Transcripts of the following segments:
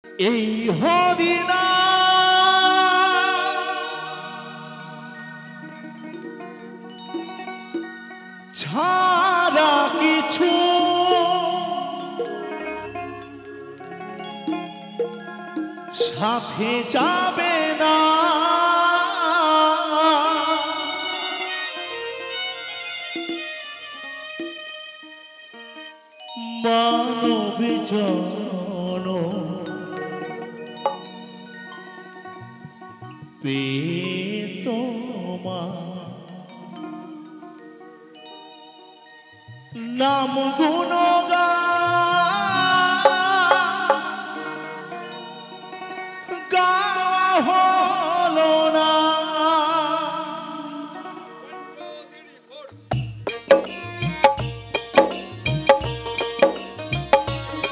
এই হরিনা ছাড়া কিছু সাথে যাবে না। মানব জন তোমা নাম গুণগান গাওয়া হলো না।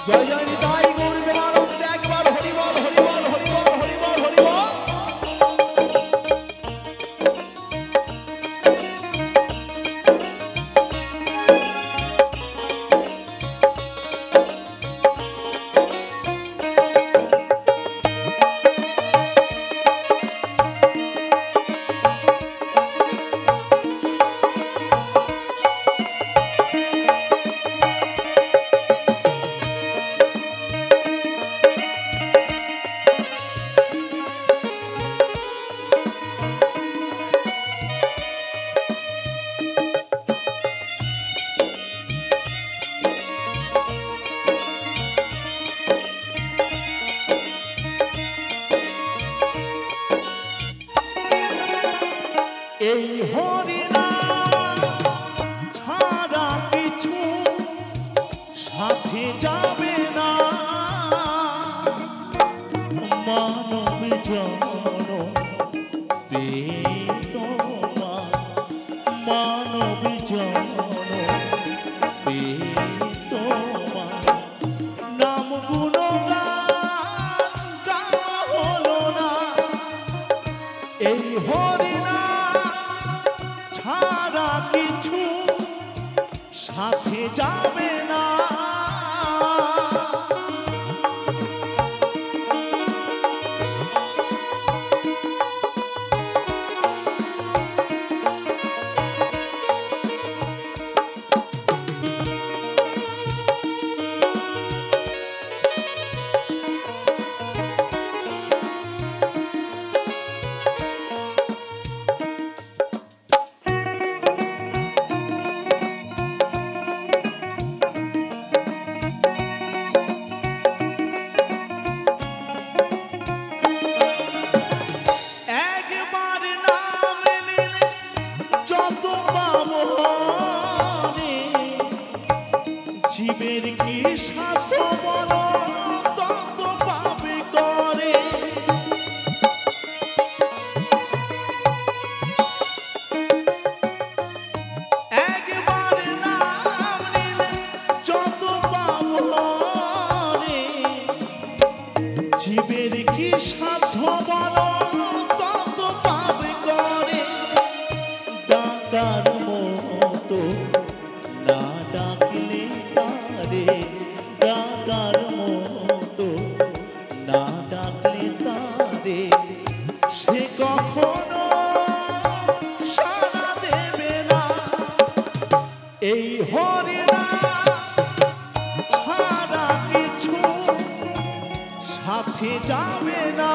জয় জয় নিতাই গৌর প্রেমানন্দ একবার হরি বল হরি বল হরি বল হরি বল হরি বল। এই হরিনা ছাড়া কিছু সাথে যাবে না। মানব জন তোমা মানব জন তোমা নাম গুণগান গাওয়া হলো না। এই হরিনা ছাড়া কিছু সাথে যাবে না। জীবের কি সাথ বলো তত পাবে করে। একবার নাম নিলে যত পাবো রে। জীবের কি সাথ বলো তত পাবে করে। ডাকার মতো না ডাকলে তারে ডাকার মতো না ডাকলে তারে সে কখনো সাড়া দেবে না। এই হরিনা ছাড়া কিছু সাথে যাবে না।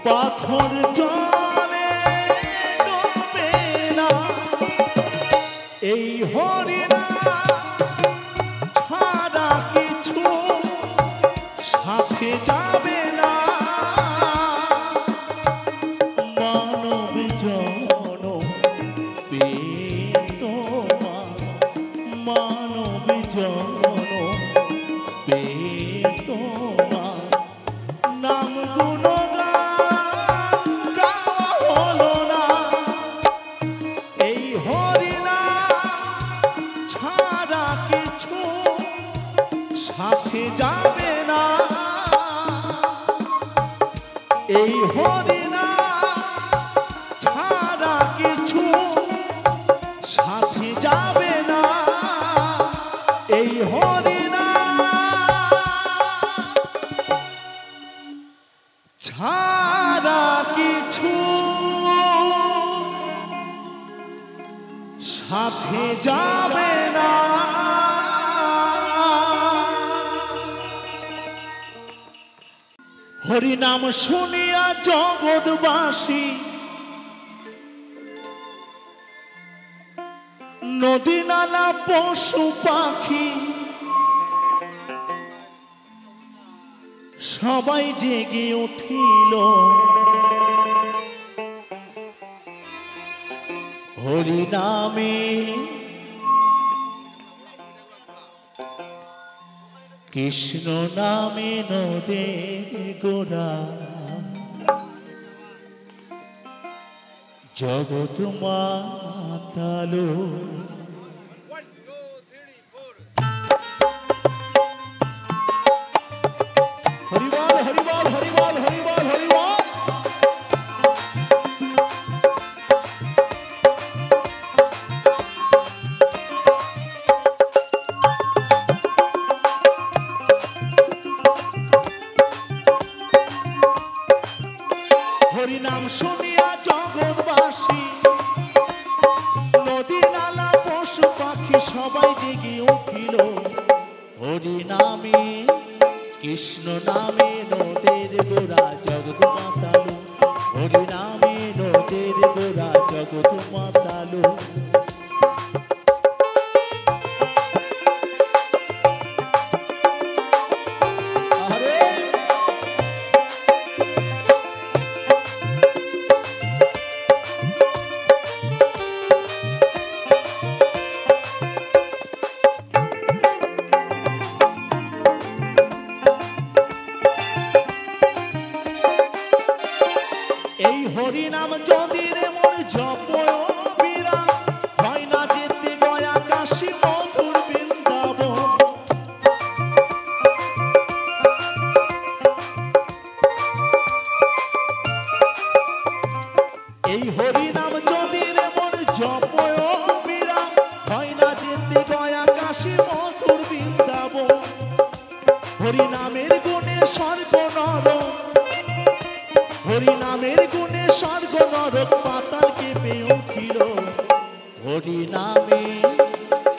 পাথর জলে ডুবে না এই হরিনাম ছাড়া কিছু সাথে যাবে না মানব জনম পেয়ে তোমার মানব জনম পেয়ে তোমার নাম গুণগান গাওয়া হলো না এই হরিনাম ছাড়া কিছু সাথে যাবে না এই হরিনাম ছাড়া কিছু সাথে যাবে না এই ছাড়া কিছু সাথে যাবে না হরিনাম শুনিয়া জগৎবাসী নদী নালা পশু পাখি সবাই জেগে উঠিল হরিনামে কৃষ্ণ নামে নদের গোড়া জগৎ মাতালো হরিবল হরিবল হরিবল হরিবল হরিবল হরিনাম শুনিয়া জগৎবাসী নদী নালা পশু পাখি সবাই জেগে উঠিল হরিনামে কৃষ্ণ নামে নদের গোড়া জগৎ মাতালো হরিনামে নদের গোড়া জগৎ মাতালো এই হরিনাম যদি রে মোর জপয় বিরা হয় না যেতে গয়া কাশী মধুর বৃন্দাবন এই হরিনাম যদি রে মোর জপয় বিরা হয় না যেতে গয়া কাশী মধুর বৃন্দাবন হরিনামের গুণে স্বর্গ নরক হরিনামের গুণে স্বর্গ নরক পাতাল কেঁপে উঠিল হরিনামে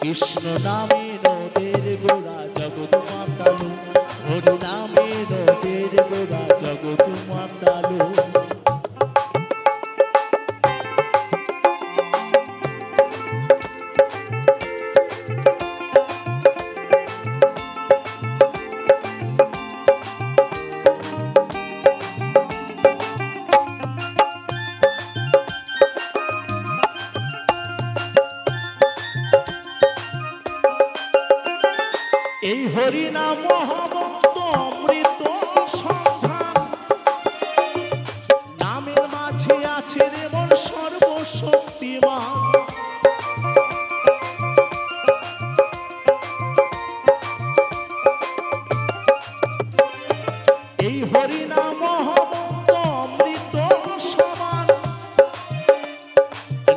কৃষ্ণ নামে নদের গোড়া জগৎ মাতালো হরিনামে নদের গোড়া জগৎ মাতালো এই হরিনাম মহামন্ত্র অমৃত সন্ধান নামের মাঝে আছে রে মন সর্বশক্তিমান এই হরিনাম মহামন্ত্র অমৃত সমান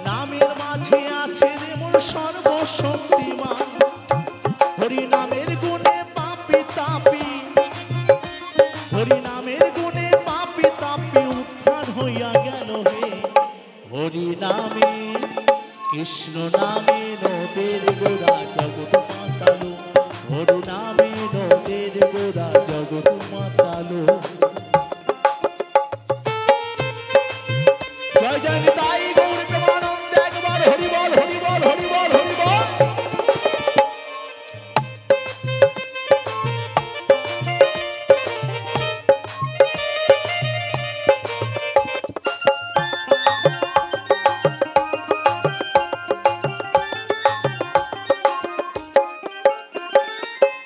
নামের মাঝে আছে রে মন সর্বশক্তিমান হরিনামের গুণে পাপি তাপি হরিনামের গুণে পাপি তাপি উদ্ধার হইয়া গেল হে হরিনামে কৃষ্ণ নামে নদের গোড়া জগৎ মাতালো হরিনামে নদের গোড়া জগৎ মাতালো যায়নি তাই গৌর প্রেমানন্দে একবার হরি বল হরি বল হরি বল হরি বল।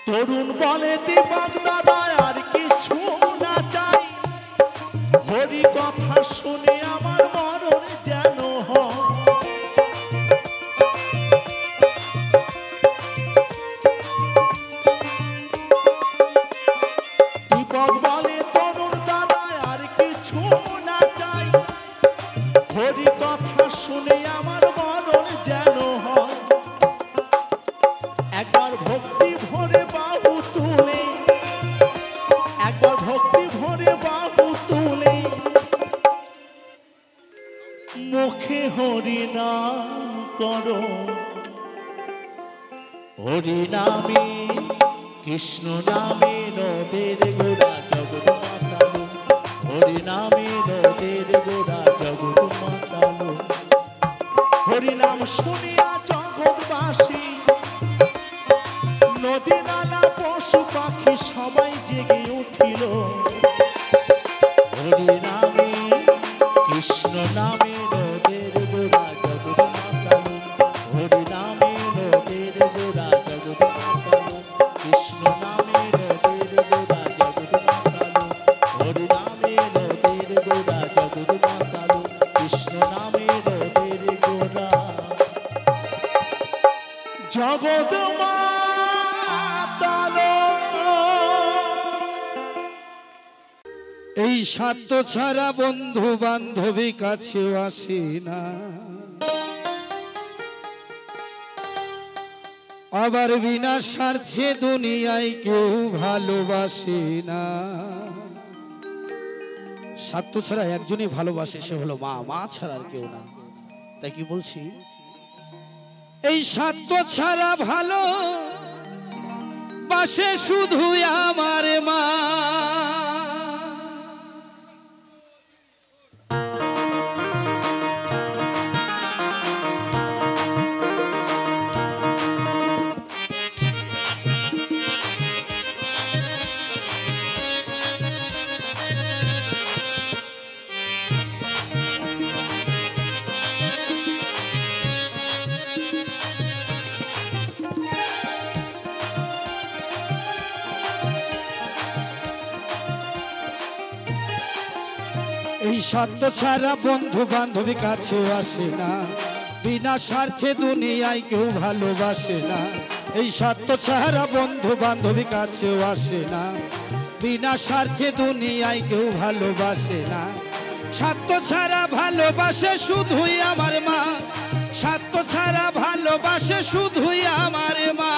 তরুণ বলে দীপক দাদা আর কিছু না চাই, হরি কথা শুনে আমার মরণ যেন হয়। দীপক বলে তরুণ দাদা আর কিছু না চাই, হরি কথা শুনে আমার মরণ যেন হয়। একবার ভক্তি ভরে বাহু তুলে, একবার ভক্তি ভরে বাহু তুলে মুখে হরি নাম করো। হরি নামে কৃষ্ণ নামে নদের গোড়া জগৎ মাতালো, হরি নামে নদের গোড়া জগৎ মাতালো। হরি নাম শুনিয়া জগৎবাসী, নদী নালা পশু পাখি সবাই জেগে উঠিল। হরি নামে কৃষ্ণ নামে নদের গোড়া জগৎ মাতালো, হরি নামে নদের গোড়া জগৎ মাতালো, কৃষ্ণ নামে নদের গোড়া জগৎ মাতালো, হরি নামে নদের গোড়া জগৎ মাতালো, কৃষ্ণ নামে নদের গোড়া জগৎ মাতালো। এই সাধ্য ছাড়া বন্ধু বান্ধবী কাছেও আসে না, আবার বিনা স্বার্থে দুনিয়ায় কেউ ভালোবাসে না। স্বার্থ ছাড়া একজনই ভালোবাসে, সে হলো মা, মা ছাড়া আর কেউ না। তাই কি বলছি, এই স্বার্থ ছাড়া ভালো বাসে শুধু আমার মা। এই স্বার্থ ছাড়া বন্ধু বান্ধবী কাছেও আসে না, বিনা স্বার্থে দুনিয়ায় কেউ ভালোবাসে না। এই স্বার্থ ছাড়া বন্ধু বান্ধবী কাছেও আসে না, বিনা স্বার্থে দুনিয়ায় কেউ ভালোবাসে না। স্বার্থ ছাড়া ভালোবাসে শুধুই আমার মা, স্বার্থ ছাড়া ভালোবাসে শুধুই আমার মা।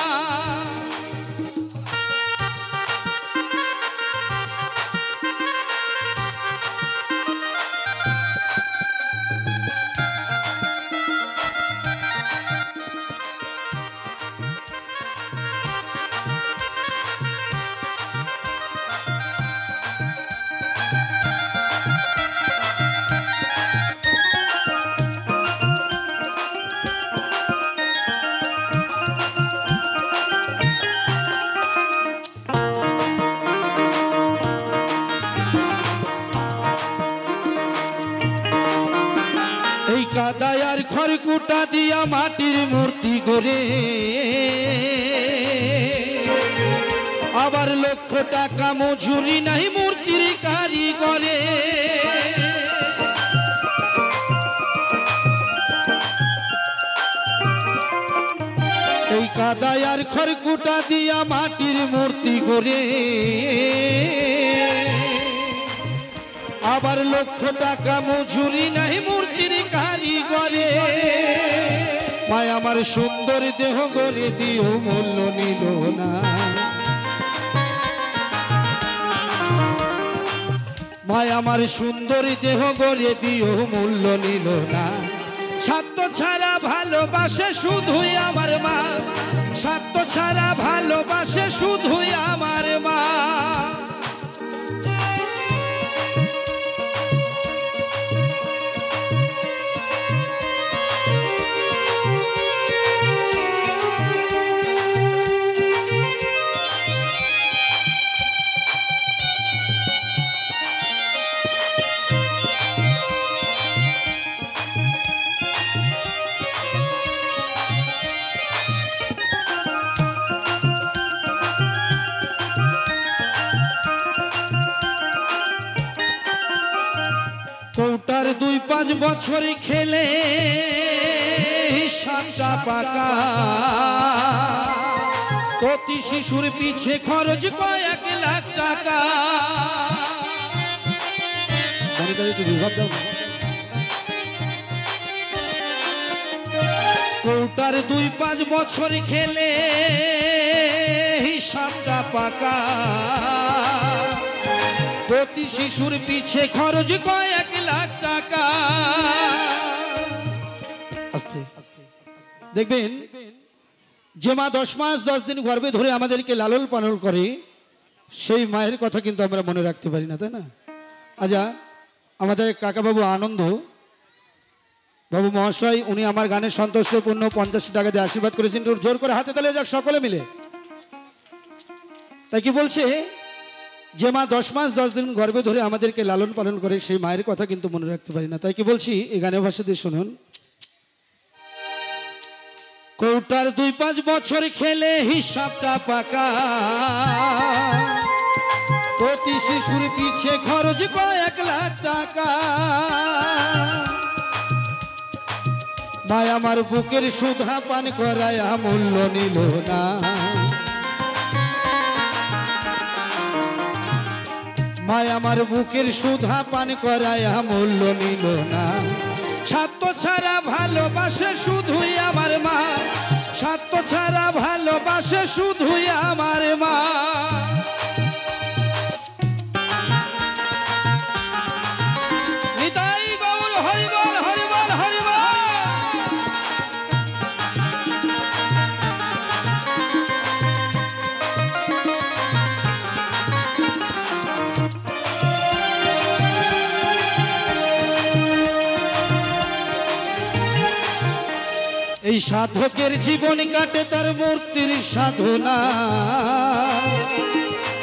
কাদায়ার খড়কুটা দিয়া মাটির মূর্তি গড়ে, আবার লক্ষ টাকা মজুরি নাই মূর্তির কারিগরে। এই কাদায়ার খড়কুটা দিয়া মাটির মূর্তি গড়ে, আবার লক্ষ টাকা মজুরি নাই মূর্তির কারিগরে। মায় আমার সুন্দর দেহ গড়ে দিও মূল্য নিল না, মায় আমার সুন্দর দেহ গড়ে দিও মূল্য নিল না। স্বার্থ ছাড়া ভালোবাসে শুধুই আমার মা, স্বার্থ ছাড়া ভালোবাসে শুধুই আমার মা। কৌটার 2-5 বছর খেলে হিসাবটা পাকা, প্রতি শিশুর পিছে খরচ কয়েক লাখ টাকা। কৌটার 2-5 বছর খেলে হিসাবটা পাকা, প্রতি শিশুর পিছে খরচ কয়েক লাখ টাকা। দেখবেন যে মা 10 মাস 10 দিন গর্ভে ধরে আমাদেরকে লালন পালন করে, সেই মায়ের কথা কিন্তু আমরা মনে রাখতে পারি না, তাই না? আচ্ছা, আমাদের কাকাবাবু আনন্দ বাবু মহাশয়, উনি আমার গানের সন্তোষপূর্ণ 50 টাকা দিয়ে আশীর্বাদ করেছেন। জোর করে হাতে তালে যাক সকলে মিলে। তাই কি বলছে, যে মা 10 মাস 10 দিন গর্ভে ধরে আমাদেরকে লালন পালন করে, সেই মায়ের কথা কিন্তু মনে রাখতে পারি না। তাই কি বলছি, এই গানের ভাষা দিয়ে শুনুন। কৌটার 2-5 বছর খেলে হিসাবটা পাকা, প্রতি শিশুর পিছে খরচ কয়েক লাখ টাকা। মায় আমার বুকের সুধা পান করায় মূল্য নিল না, মায় আমার বুকের সুধা পান করায় মূল্য নিল না। স্বার্থ ছাড়া ভালোবাসে শুধুই আমার মা, স্বার্থ ছাড়া ভালোবাসে শুধুই আমার মা। নিতাই গৌর হরিবল হরিবল হরিবল। এই সাধকের জীবন কাটে তার মূর্তির সাধনা,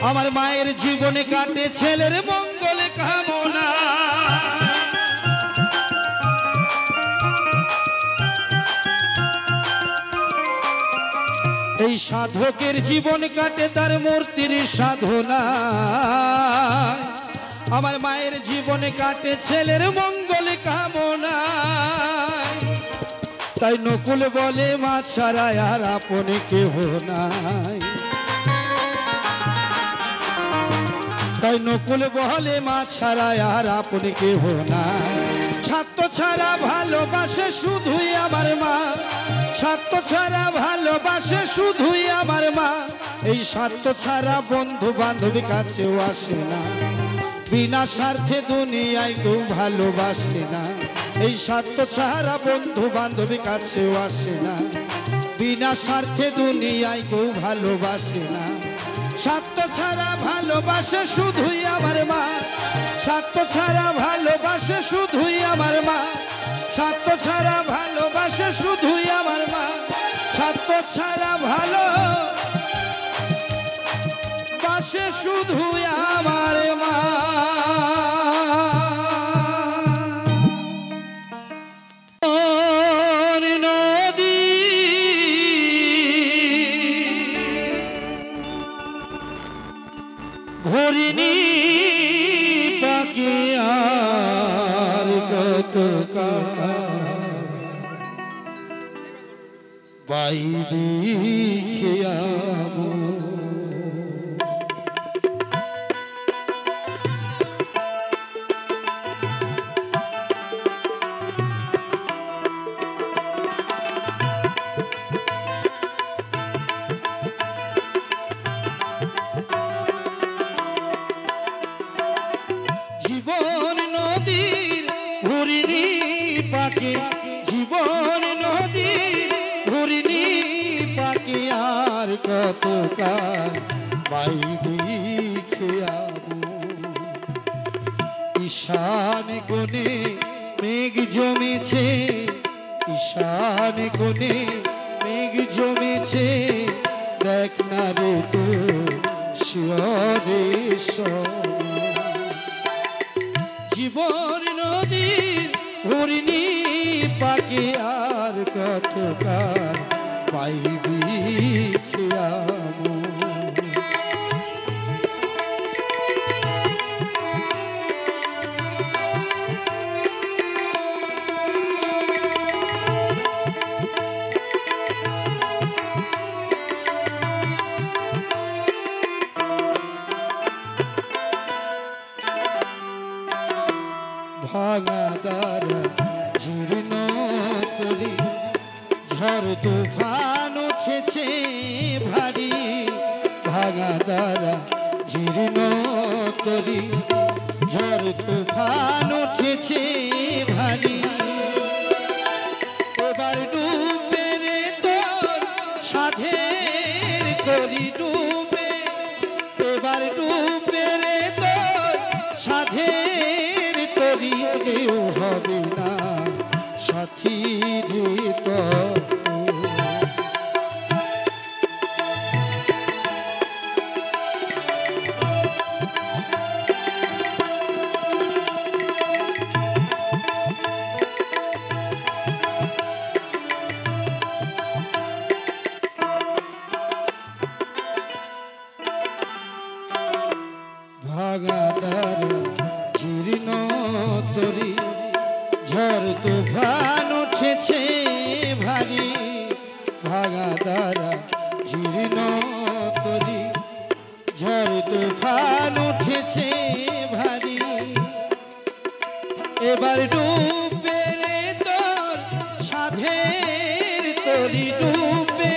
আমার মায়ের জীবনে কাটে ছেলের মঙ্গল কামনা। এই সাধকের জীবন কাটে তার মূর্তির সাধনা, আমার মায়ের জীবনে কাটে ছেলের মঙ্গল কামনা। তাই নকুল বলে মা ছাড়া আর আপন কেহ নাই, তাই নকুল বলে মা ছাড়া আর আপন কেহ নাই। স্বার্থ ছাড়া ভালোবাসে শুধুই আমার মা, স্বার্থ ছাড়া ভালোবাসে শুধুই আমার মা। এই স্বার্থ ছাড়া বন্ধু বান্ধবী কাছেও আসে না, বিনা স্বার্থে দুনিয়ায় কেউ ভালোবাসে না। এই স্বার্থ ছাড়া বন্ধু বান্ধবী কাছেও আসে না, বিনা স্বার্থে দুনিয়ায় কেউ ভালোবাসে না। স্বার্থ ছাড়া ভালোবাসে শুধুই আমার মা, স্বার্থ ছাড়া ভালোবাসে শুধুই আমার মা, স্বার্থ ছাড়া ভালোবাসে শুধুই আমার মা, স্বার্থ ছাড়া ভালোবাসে শুধুই আমার মা। ঘরিনি পাকে আর কত বাইবি খেয়ামো। জীবন নদীর ঘুরিনি পাকে, জীবন নদীর ঘুরিনি পাকে আর কত কাল বাইবি খেয়াবো। ঈশান কোণে মেঘ জমেছে, ঈশান কোণে মেঘ জমেছে, দেখ না রে তো শিয়রে জীবন নদীর ঘুরিনি পাকে আর কত কাল পাইবি খেয়ামো। ভাঙা দ্বারা জীর্ণ তরি ঝড় তুফান উঠেছে ভারী ভাঙা দ্বারা জীর্ণ তরি ঝড় তুফান উঠেছে ভারী এবার ডুবে রে তোর সাধের তরি ডুবে এবার ডুবে রে তোর সাধের তরি কেউ হবে না সাথী রে তোর ভাঙা দ্বারা জীর্ণ তরি ঝড় তুফান উঠেছে ভারী ভাঙা দ্বারা জীর্ণ তরি ঝড় তুফান উঠেছে ভারী এবার ডুবে রে তোর সাধের তরি ডুবে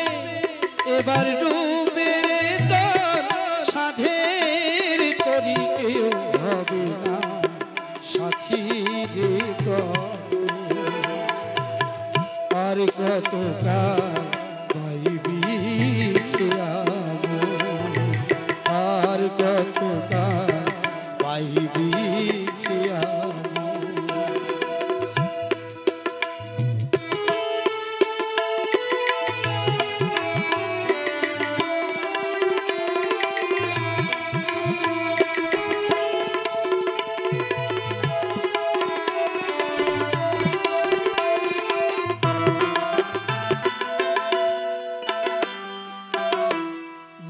এবার ডুবে রে তোর সাধের তরি কেউ হবে না সাথী রে আর কত কাল পাইবি আর কত কাল পাইবি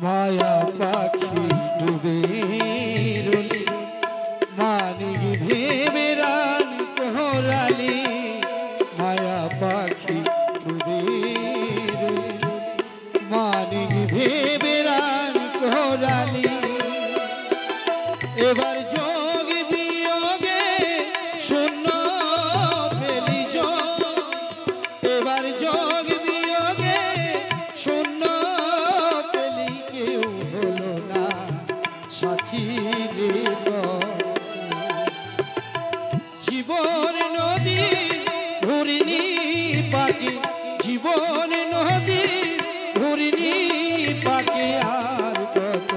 মায়া পাখি ডুবে রলি মানিক ভেবে রান কোহরালি মায়া পাখি ডুবে রলি মানিক ভেবে রান কোহরালি এবার যোগ বিয়োগে শূন্য পেলি যোগ এবার যোগ বিয়োগে শূন্য পেলি কেউ হলো না সাথী রে জীবন নদী ঘুরিনি পাকে জীবন নদী ঘুরিনি পাকে আর কত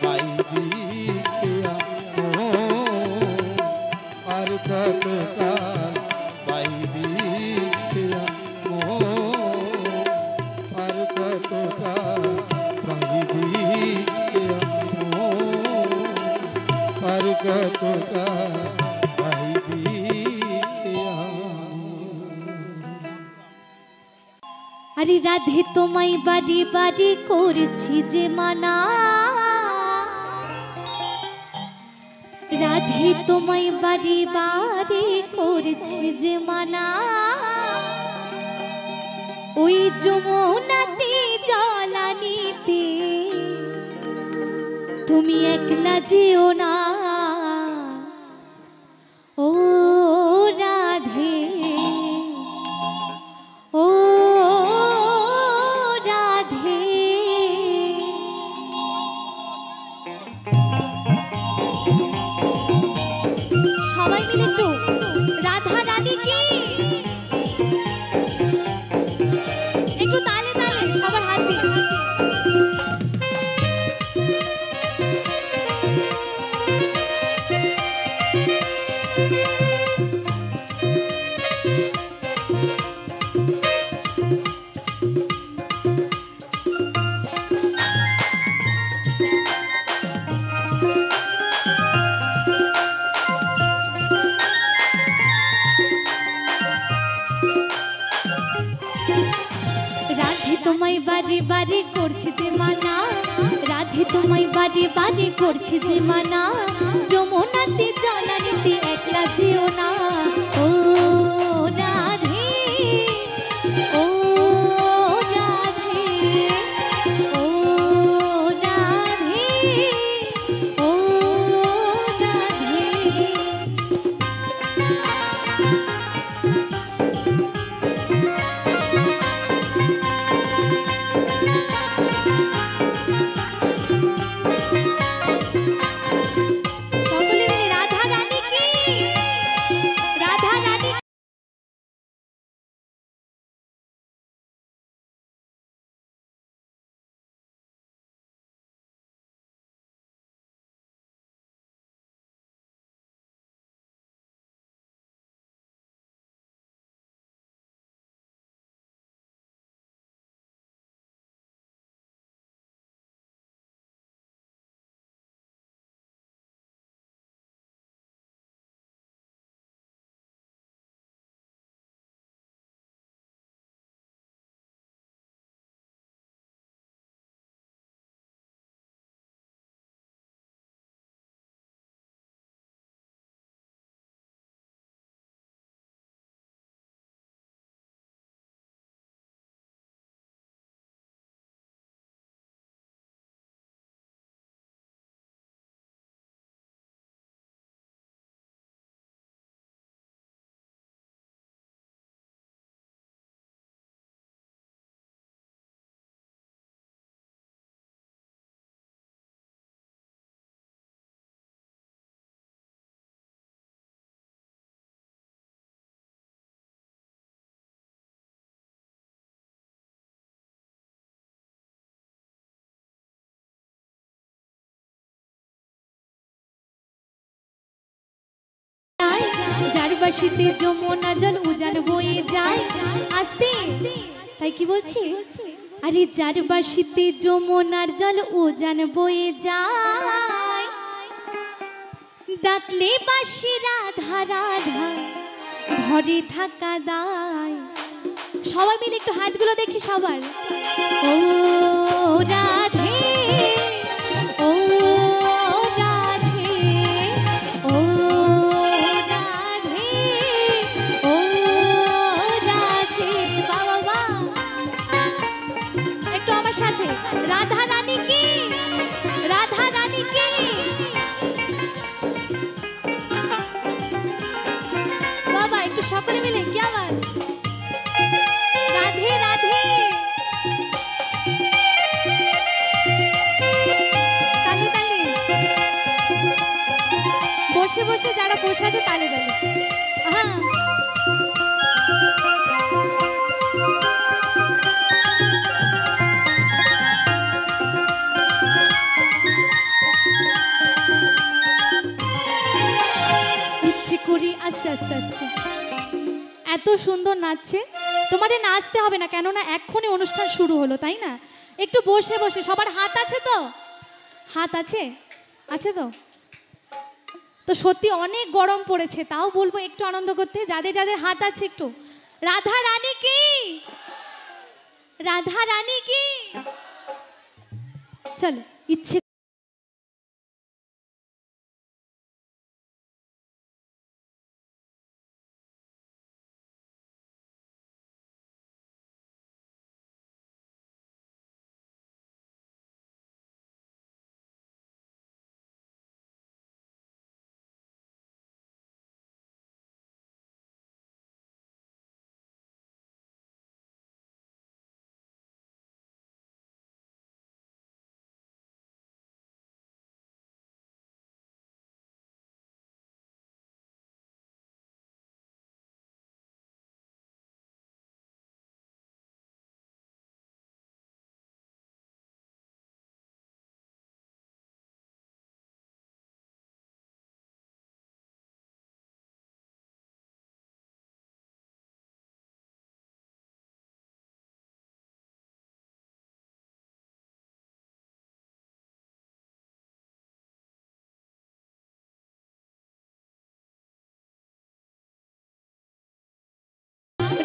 পাইবি আর কত পাইবি আর কত পাইবি আর কত পাইবি আরে রাধে তোমায় বাড়ি বাড়ি করছি যে মানা রাধে তোমায় বাড়ি বাড়ি করছি যে মানা ওই যমুনাতে জলানিতে তুমি একলা যেও না ও রাধে ও রাধে সবাই মিলে তো রাধা রানী কি একটু তালে তালে সবার হাত দিয়ে তোমায় বারে বারে করছি যে মানা রাধে তোমায় বারে বারে করছি যে মানা যমুনাতে জলানিতে একলা যেও না ও রাধে ও রাধে ও রাধে ও রাধে বাসিতে যমুনা জল উজান বয়ে যায় আস্তে তাই কি বলছি আরে যার বাসিতে যমুনার জল উজান বয়ে যায় ডাকলে বাসি রাধা রাধা ঘরে থাকা দায় সবাই মিলে একটু হাতগুলো দেখি সবার ও রাধে ও রাধে ও রাধে ও রাধে বাবা বা একটু আমার সাথে রাধা রানী কি রাধা রানী কি বাবা একটু সকলে মিলে কি আবার রাধে রাধে তালি তালি বসে বসে যারা বসে আছে তালি তালি হ্যাঁ ইচ্ছে করি আস্তে আস্তে আস্তে এত সুন্দর নাচছে তোমাদের নাচতে হবে না কেননা এক্ষুনি অনুষ্ঠান শুরু হলো তাই না একটু বসে বসে সবার হাত আছে তো হাত আছে আছে তো তো সত্যি অনেক গরম পড়েছে তাও বলবো একটু আনন্দ করতে যাদের যাদের হাত আছে একটু রাধা রানী কি রাধা রানী কি চলো ইচ্ছে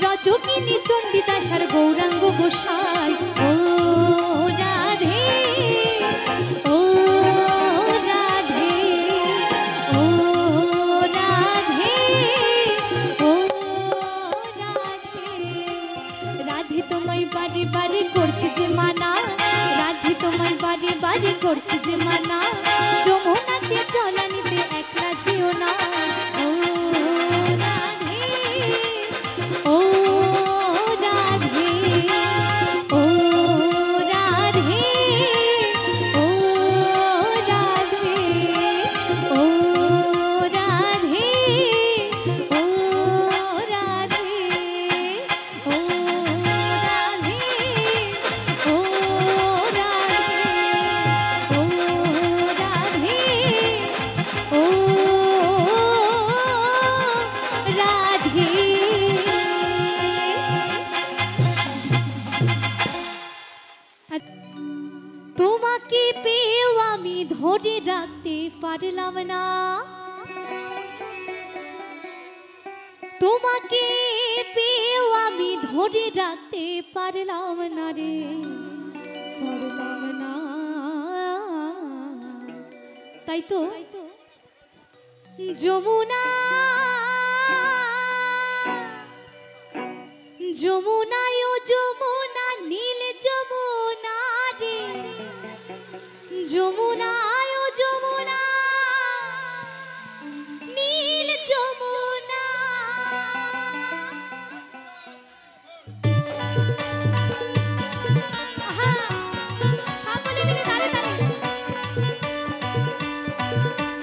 রজকিনী চণ্ডীদাসার গৌরাঙ্গ গোসাই ও রাধে ও রাধে ও রাধে ও রাধে রাধে তোমায় বারে বারে করছে যে মানা রাধে তোমায় বারে বারে করছে যে মানা যমুনাতে চলানিতে একলা যেও না ও রাধে ও রাধে ও রাধে ও রাধে ও রাধে ও রাধে ও রাধে ও রাধে ও রাধে তোমাকে পেয়েও আমি ধরে রাখতে পারলাম না তোমাকে পেয়েও আমি ধরে রাখতে পারলাম না রে পারলাম না তাই তো যমুনা যমুনায় ও যমুনা নীল যমুনা রে যমুনায় ও যমুনা নীল যমুনা আহা, সকলে মিলে তালে তালে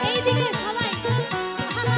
এইদিকে সবাই আহা,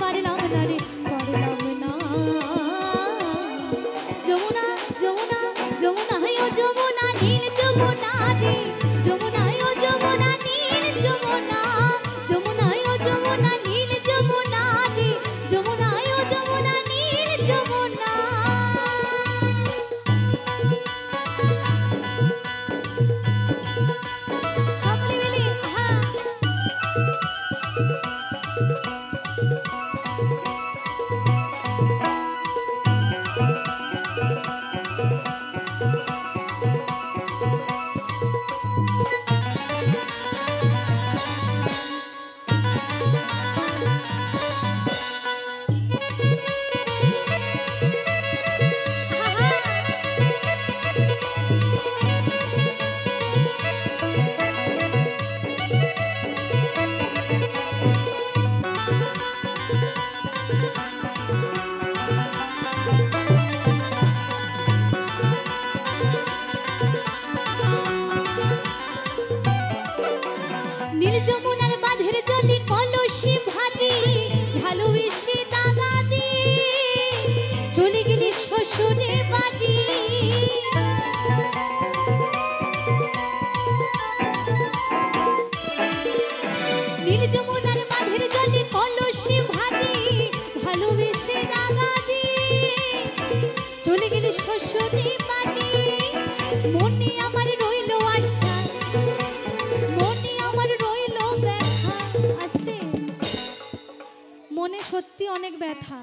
পারলাম না রে পারলাম না। যমুনা যমুনা যমুনা ও যমুনা নীল যমুনা রে যমুনা ও যমুনা নীল যমুনা যমুনা ও যমুনা নীল যমুনা রে যমুনা ও যমুনা নীল যমুনা। সকলে মিলে হ্যাঁ নীল যমুনার বাঁধের জলে কলসি ভাটি ভালোবেসে দাগা দিয়ে চলে গেলি শ্বশুরে বাড়ি। নীল যমুনার বাঁধের জলে কলসি ভাটি ভালোবেসে দাগা দিয়ে চলে গেলি শ্বশুরে বাড়ি। মনে আমার রইল আশা মনে আমার রইল ব্যথা আস্তে মনে সত্যি অনেক ব্যথা।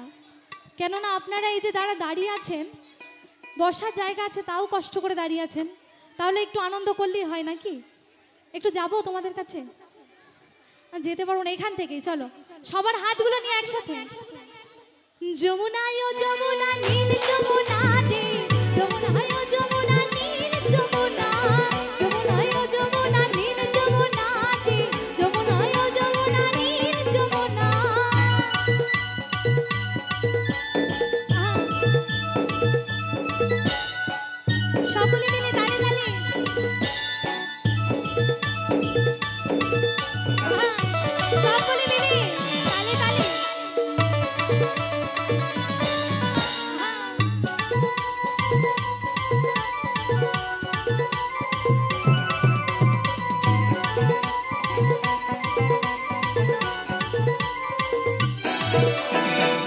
কেননা আপনারা এই যে দাঁড়িয়ে আছেন বসার জায়গা আছে তাও কষ্ট করে দাঁড়িয়ে আছেন, তাহলে একটু আনন্দ করলেই হয় নাকি? একটু যাবো তোমাদের কাছে, যেতে পারবো না এখান থেকেই, চলো সবার হাতগুলো নিয়ে একসাথে। যমুনা ও যমুনা নীল যমুনা রে যমুনা ও যমুনা নীল যমুনা যমুনা ও যমুনা নীল যমুনা রে যমুনা ও যমুনা নীল যমুনা। সকলে মিলে তালে তালে সকলে মিলে তালে তালে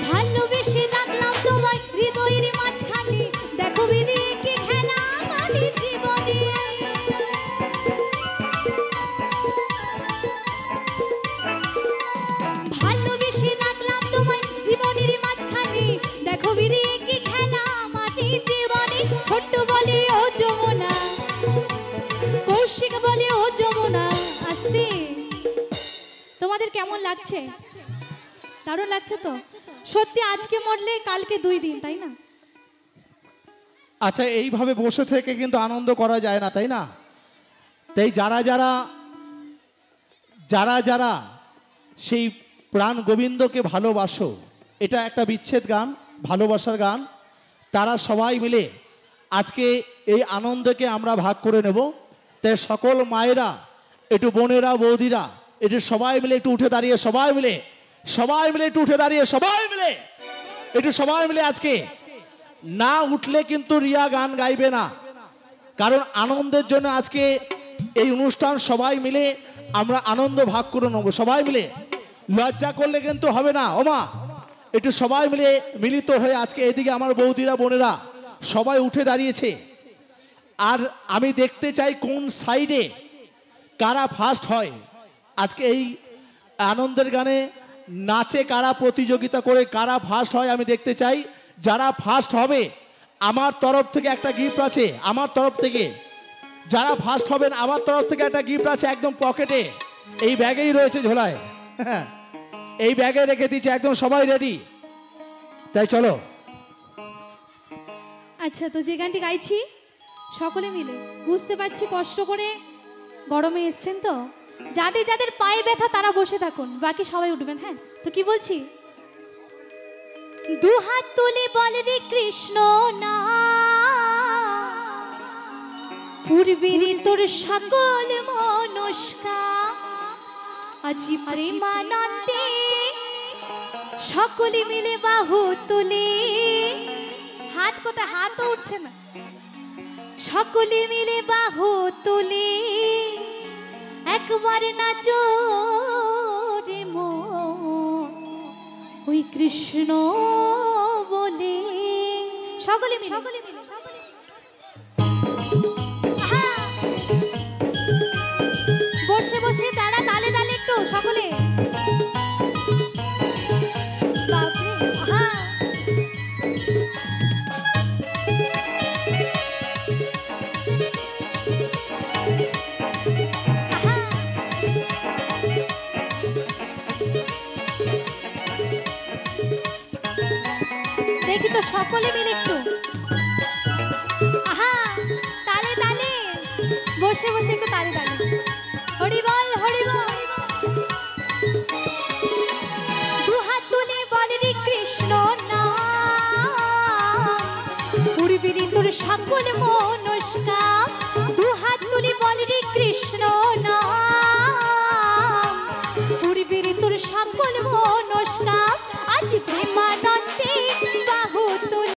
ভালোবেসে রাখলাম তোমায় হৃদয়ের মাঝখানে দেখো বিধি কি খেলা আমার জীবনে। ভালোবেসে রাখলাম তোমায় জীবনের মাঝখানে দেখো বিধি কি খেলা আমার জীবনে। ছোট্ট বলে ও যমুনা কৌশিক বলে ও যমুনা আস্তে। তোমাদের কেমন লাগছে? দারুণ লাগছে তো সত্যি। আজকে মরলে কালকে 2 দিন, তাই না? আচ্ছা, এইভাবে বসে থেকে কিন্তু আনন্দ করা যায় না, তাই না? তাই যারা যারা সেই প্রাণ গোবিন্দকে ভালোবাসো, এটা একটা বিচ্ছেদ গান, ভালোবাসার গান, তারা সবাই মিলে আজকে এই আনন্দকে আমরা ভাগ করে নেব। তাই সকল মায়েরা, একটু বোনেরা, বৌদিরা, একটু সবাই মিলে একটু উঠে দাঁড়িয়ে সবাই মিলে একটু উঠে দাঁড়িয়ে সবাই মিলে আজকে না উঠলে কিন্তু রিয়া গান গাইবে না। কারণ আনন্দের জন্য আজকে এই অনুষ্ঠান সবাই মিলে আমরা আনন্দ ভাগ করে নেব। সবাই মিলে লজ্জা করলে কিন্তু হবে না। ওমা, একটু সবাই মিলে মিলিত হয়ে আজকে এদিকে আমার বৌদিরা, বোনেরা সবাই উঠে দাঁড়িয়েছে। আর আমি দেখতে চাই কোন সাইডে কারা ফার্স্ট হয়। আজকে এই আনন্দের গানে নাচে কারা প্রতিযোগিতা করে কারা ফার্স্ট হয় আমি দেখতে চাই। যারা ফার্স্ট হবে আমার তরফ থেকে একটা গিফট আছে, আমার তরফ থেকে যারা ফার্স্ট হবেন আমার তরফ থেকে একটা গিফট আছে, একদম পকেটে এই ব্যাগেই রয়েছে, ঝোলায়, হ্যাঁ এই ব্যাগে রেখে দিয়েছে, একদম সবাই রেডি। তাই চলো। আচ্ছা, তো যে গানটি গাইছি সকলে মিলে, বুঝতে পারছি কষ্ট করে গরমে এসছেন, তো যাদের যাদের পায়ে ব্যথা তারা বসে থাকুন, বাকি সবাই উঠবেন। হ্যাঁ, তো কি বলছি, দুহাত তুলে বল রে কৃষ্ণ না, পূর্বের তোর সকল মনস্কা, আজি প্রেমানন্দে সকলে মিলে বাহু তুলে, হাত কোথায়, হাতও উঠছে না। সকলে মিলে বাহু তুলে একবার নাচো রে মন, ওই কৃষ্ণ বলে। সকলে মিলে, সকলে মিলে, বসে বসে তারা তালে তালে একটু সকলে। দেখি তো সকলে মিলে একটু, আহা তালে তালে, বসে বসে একটু তালে তালে। হরি বল, হরি বল। দুহাত তুলে বল রে কৃষ্ণ নাম, পূর্বেরই তোর সকল মনস্কাম। দুহাত তুলে বল রে কৃষ্ণ নাম, পূর্বেরই তোর সকল মনস্কাম। আজ প্রেমানন্দে বাহু তুলে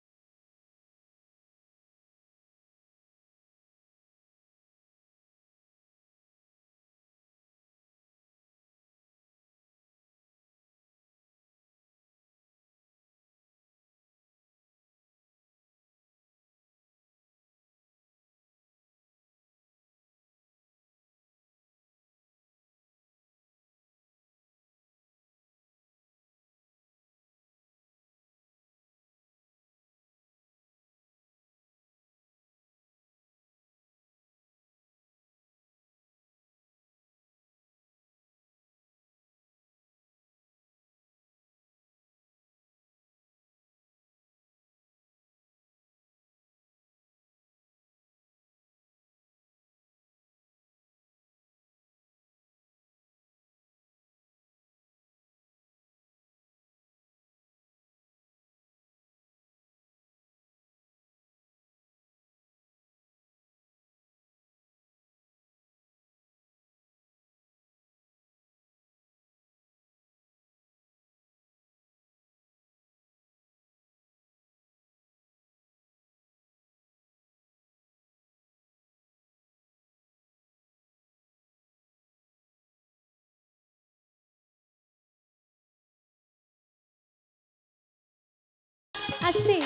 আসতে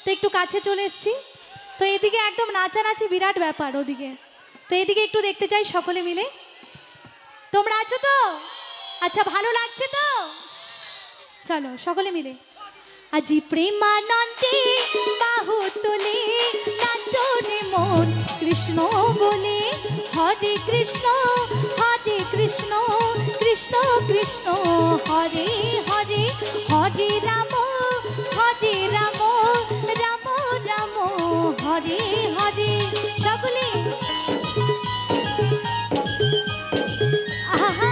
তো একটু কাছে চলে এসেছি। তো এদিকে একদম নাচানাচি বিরাট ব্যাপার ওদিকে, তো এদিকে একটু দেখতে চাই সকলে মিলে। তোমরা আছো তো? আচ্ছা ভালো লাগছে তো? চলো সকলে মিলে। আজি প্রেমানন্দে বাহু তুলে নাচো রে মন, কৃষ্ণ বলে। হরে কৃষ্ণ, হরে কৃষ্ণ, কৃষ্ণ কৃষ্ণ হরে হরে। হরে রাম, হরে রাম, রাম রাম হরে হরে। সকলে আহা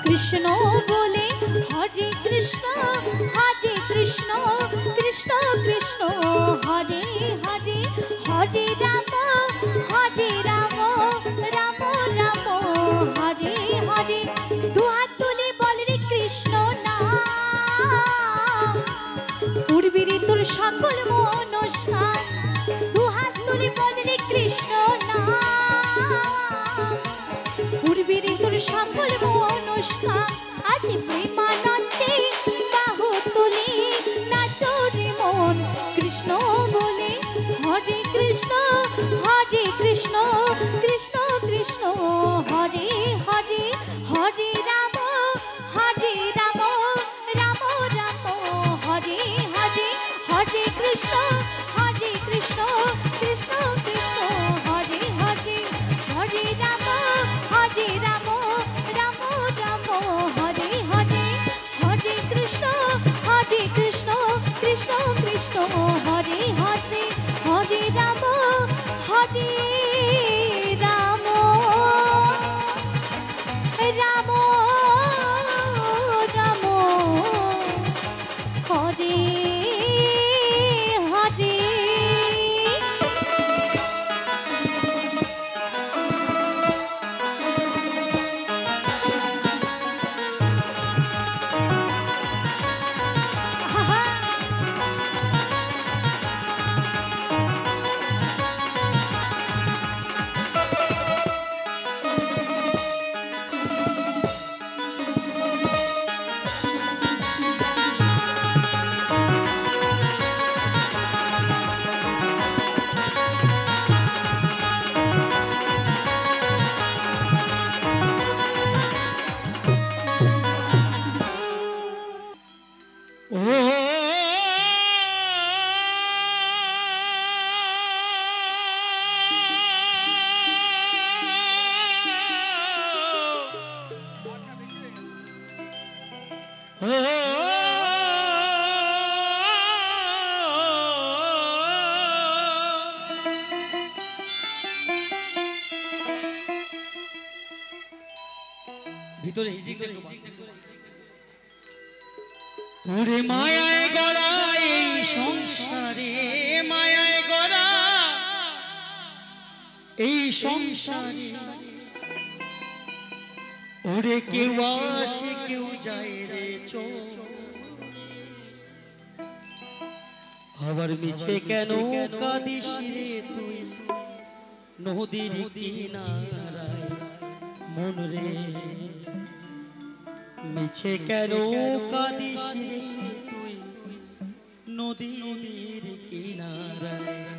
কৃষ্ণ বলে। হরে কৃষ্ণ, হরে কৃষ্ণ, কৃষ্ণ কৃষ্ণ হরে হরে। হরে রাম, হরে রাম, রাম রাম হরে হরে রাম রাম রাম হরে হরে হরে কৃষ্ণ কৃষ্ণ কৃষ্ণ হরে হরে হরে রাম রাম রাম হরে হরে হরে কৃষ্ণ কৃষ্ণ কৃষ্ণ হরে হরে হরে রাম রাম রাম রাম হরে হরে ভিতরে ওরে মায়ায় গড়া এই সংসারে মায়ায় গড়া এই সংসারে ওরে কেউ আসে কেউ যায় রে আবার মিছে কেন কাঁদিস রে তুই নদীর কিনারায় মন রে মিছে কেন কাঁদিস রে তুই নদীর কিনারায়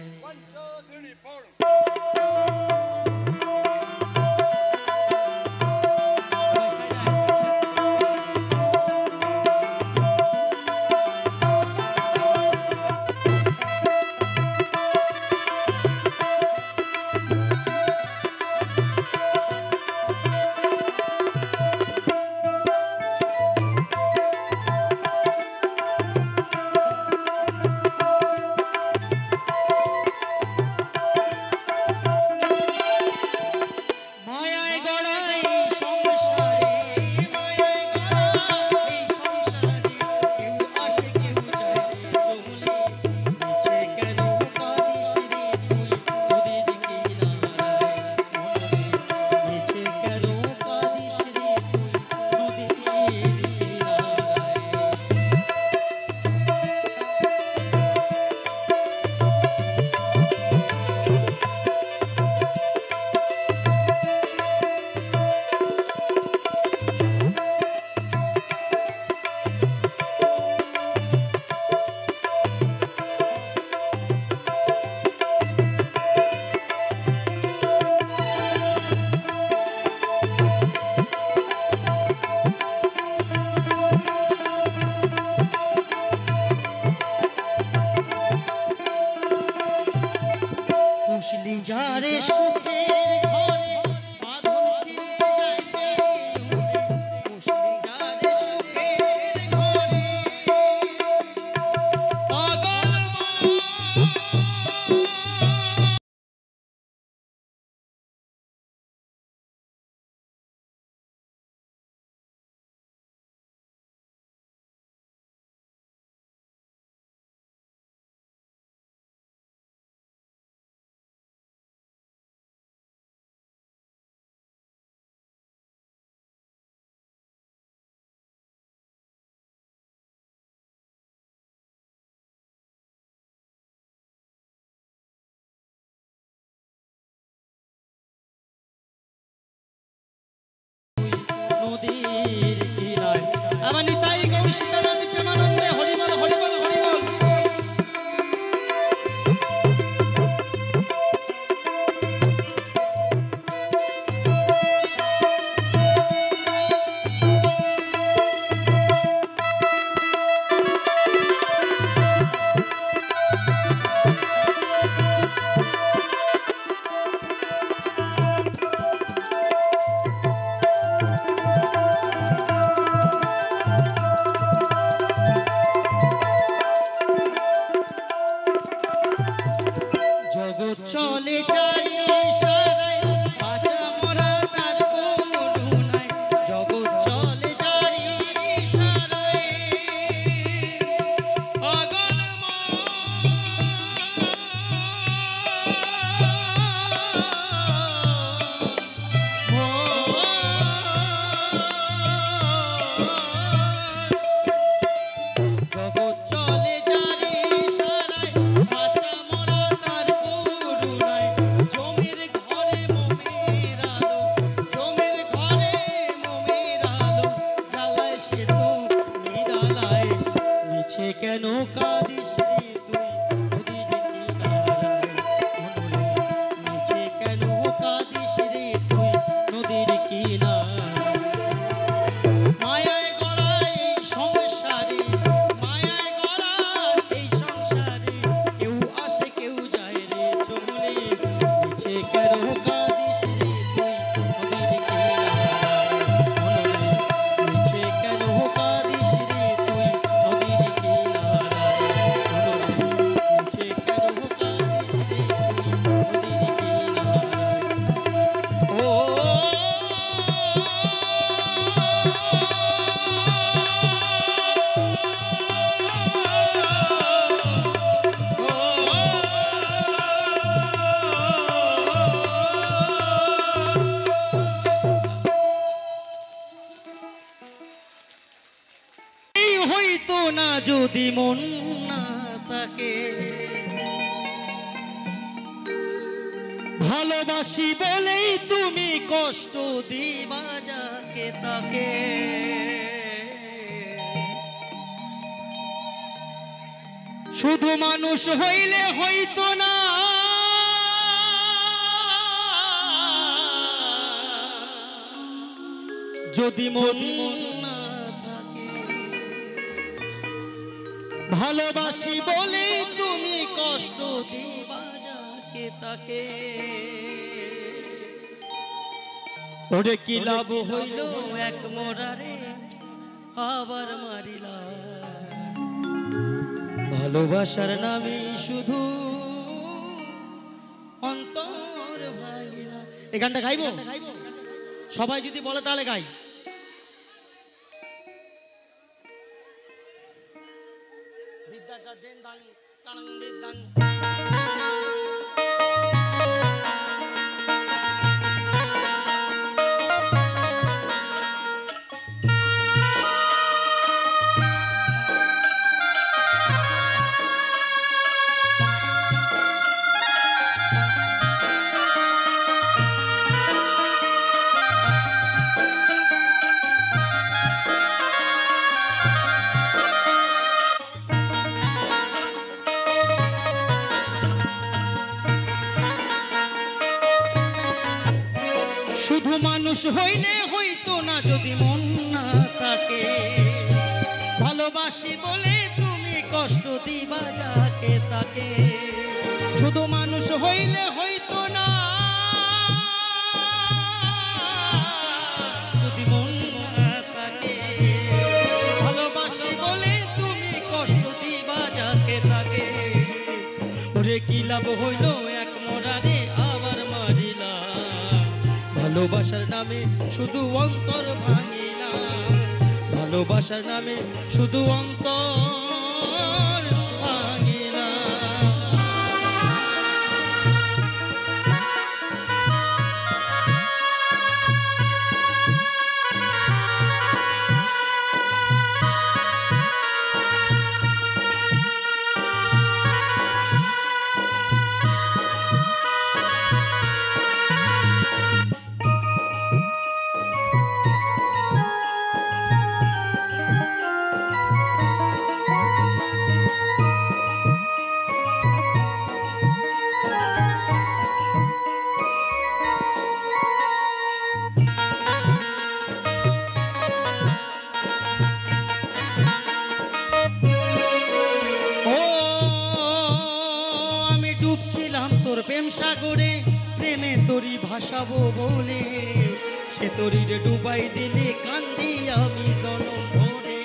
হইতো না যদি মন না থাকে। ভালোবাসি বলেই তুমি কষ্ট দিবা যাকে তাকে। শুধু মানুষ হইলে হইতো না যদি মন না থাকে। ভালোবাসি বলে তুমি কষ্ট দিবা যাকে তাকে। ওরে কি লাভ হইল এক মরারে আবার মারিলা। ভালোবাসার নামে শুধু অন্তর ভাঙিলা। এই গানটা গাইবো? সবাই যদি বলে তাহলে গাই। শুধু মানুষ হইলে হইতো না যদি মন না থাকে। ভালোবাসি বলে তুমি কষ্ট দিবা যাকে তাকে। শুধু মানুষ হইলে হইতো না যদি মন না থাকে। ভালোবাসি বলে তুমি কষ্ট দিবা যাকে তাকে। ওরে কি লাভ হইল এক মরারে আবার মারিলা। ভালোবাসার নামে শুধু অন্তর ভাঙিলা। ভালোবাসার নামে শুধু অন্তর ভাঙিলা। তোর প্রেম সাগরে প্রেমে তোরি ভাসাবো বলে। সে তোরির ডুবাই দিলে কান্দি আমি জনম ভরে।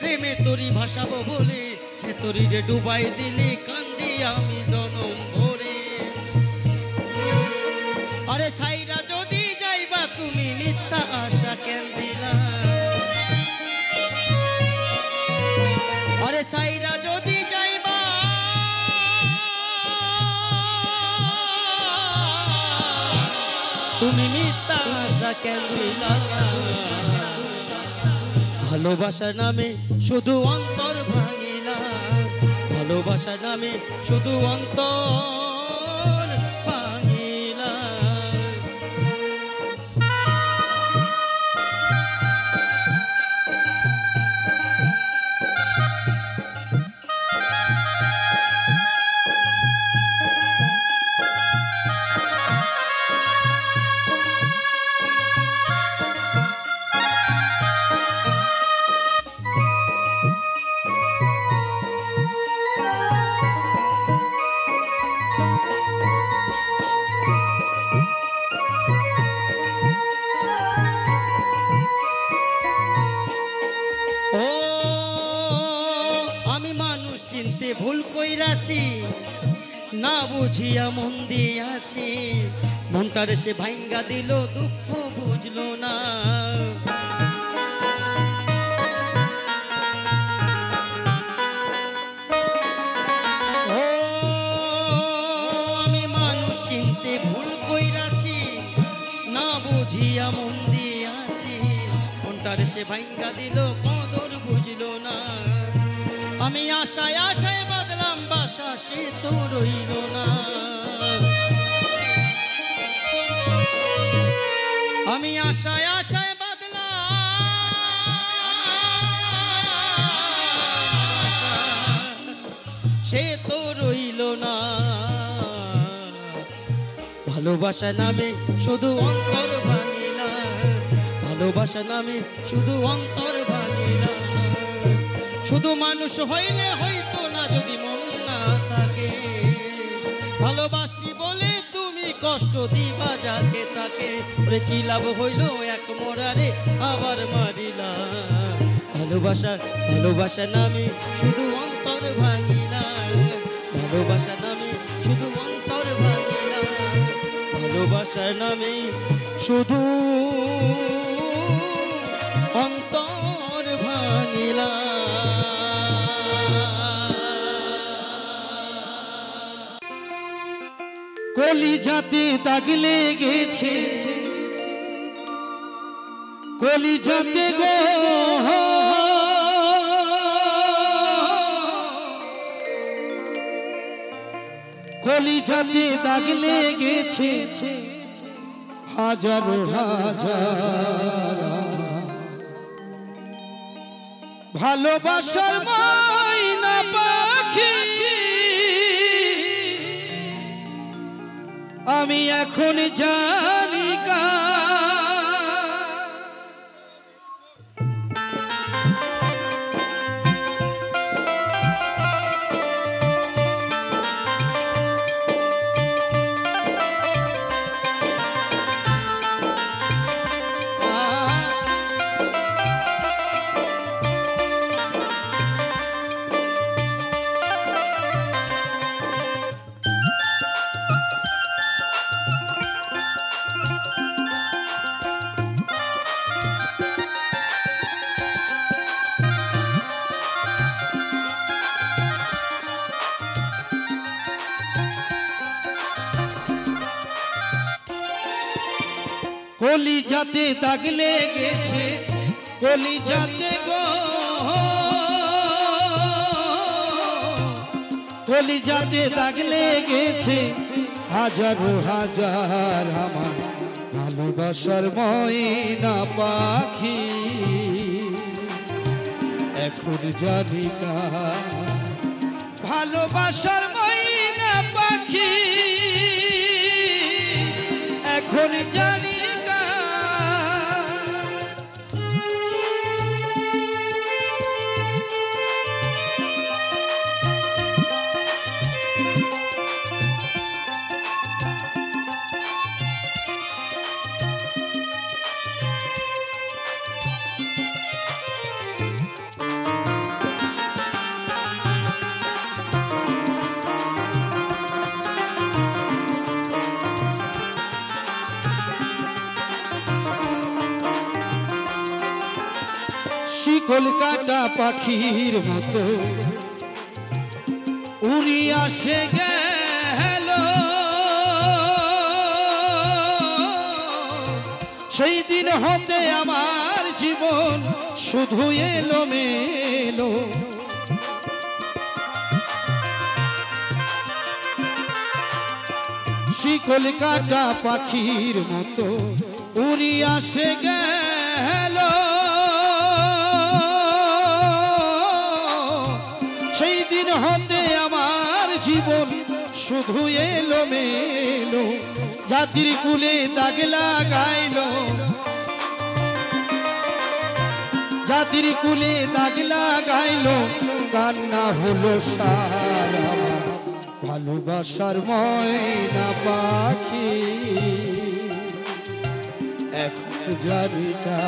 প্রেমে তোরি ভাসাবো বলে সে তোরি রে ডুবাই দিলে কান্দি আমি জনম ভরে। আরে ছাইরা যদি যাইবা তুমি মিথ্যা আশা কেন দিলা। আরে ছাইরা যদি যাইবা তুমি মিথ্যা আশা কেন দিলা। ভালোবাসার নামে শুধু অন্তর ভাঙিলা। ভালোবাসার নামে শুধু অন্তর ভাঙিলা। চিনতে ভুল কইরাছি না বুঝিয়া মন দিয়াছি, মনটার সে ভাঙ্গা দিল, দুঃখ বুঝলো না। ও আমি মানুষ চিনতে ভুল কইরাছি, না বুঝিয়া মন দিয়াছি, মনটার সে ভাঙ্গা দিল, কদর বুঝলো না। আমি আশায় আশায় বাদলাম বাসা, সে তো রইল না। আমি আশায় আশায় বাদলাম বাসা, সে তো রইল না। ভালোবাসা নামে শুধু অন্তর ভাঙিলা, ভালোবাসা নামে শুধু অন্তর ভাঙিলা। শুধু মানুষ হইলে হইতো না যদি মন না থাকে, ভালোবাসি বলে তুমি কষ্ট দিবা যাকে তাকে। ওরে কি লাভ হইল এক মরারে আবার মারিলা। ভালোবাসা ভালোবাসা নামে শুধু অন্তর ভাঙিলা, ভালোবাসা নামে শুধু অন্তর ভাঙিলা, ভালোবাসার নামে শুধু অন্তর ভাঙিলা। কলিজাতে দাগ লেগেছে, কলিজাতে গো কলিজাতে দাগ লেগেছে, হাজারো হাজার ভালোবাসার ময়না পাখি। আমি এখন জানি কা কলিজাতে দাগ লেগেছে, কলিজাতে গো কলিজাতে দাগ লেগেছে, হাজারো হাজার আমার ভালোবাসার ময়না পাখি। এখন জানি না ভালোবাসার ময়না পাখি, এখন জানি কলকাতা পাখির মতো উড়িয়া সে গেল, সেই দিন হতে আমার জীবন শুধু এলো মেলো। কলকাতা পাখির মতো উড়িয়া সে গেল, সেই দিন হতে আমার জীবন শুধু এলো মেলো। জাতির কুলে দাগ লাগাইল, জাতির কুলে দাগ লাগাইল, কান্না হলো সারা ভালোবাসার ময়না পাখি। এখন জানি না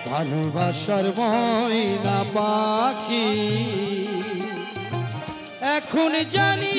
ভালোবাসার ময়না পাখি, এখন জানি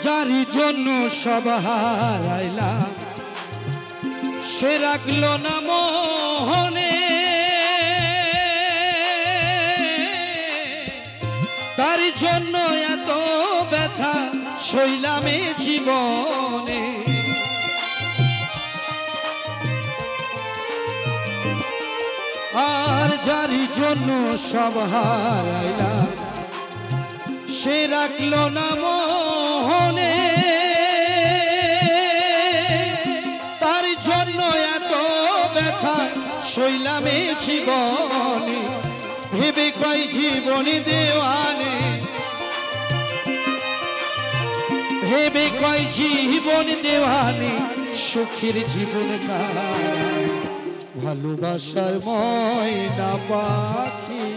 যারি জন্য সব হারাইলাম সে রাখলো না মনে তার জন্য এত ব্যথা সইলামে জীবনে আর যারি জন্য সব হারাইলাম সে রাখলো না মনে তার জন্য এত ব্যথা সইলামে জীবনে ভেবে কয় জীবনে দেওয়ানে ভেবে কয় জীবন দেওয়ানে সুখের জীবন ভালোবাসার ময়না পাখি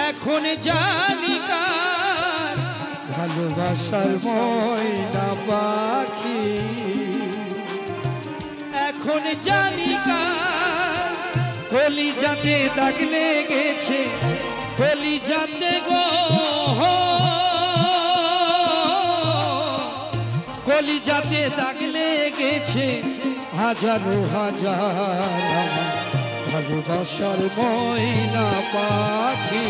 এখন জানি কার ভালোবাসার ময়না পাখি এখন জানি কার কলিজাতে দাগ লেগেছে কলিজাতে গো কলিজাতে দাগ লেগেছে হাজারো হাজার ভালোবাসার ময়না পাখি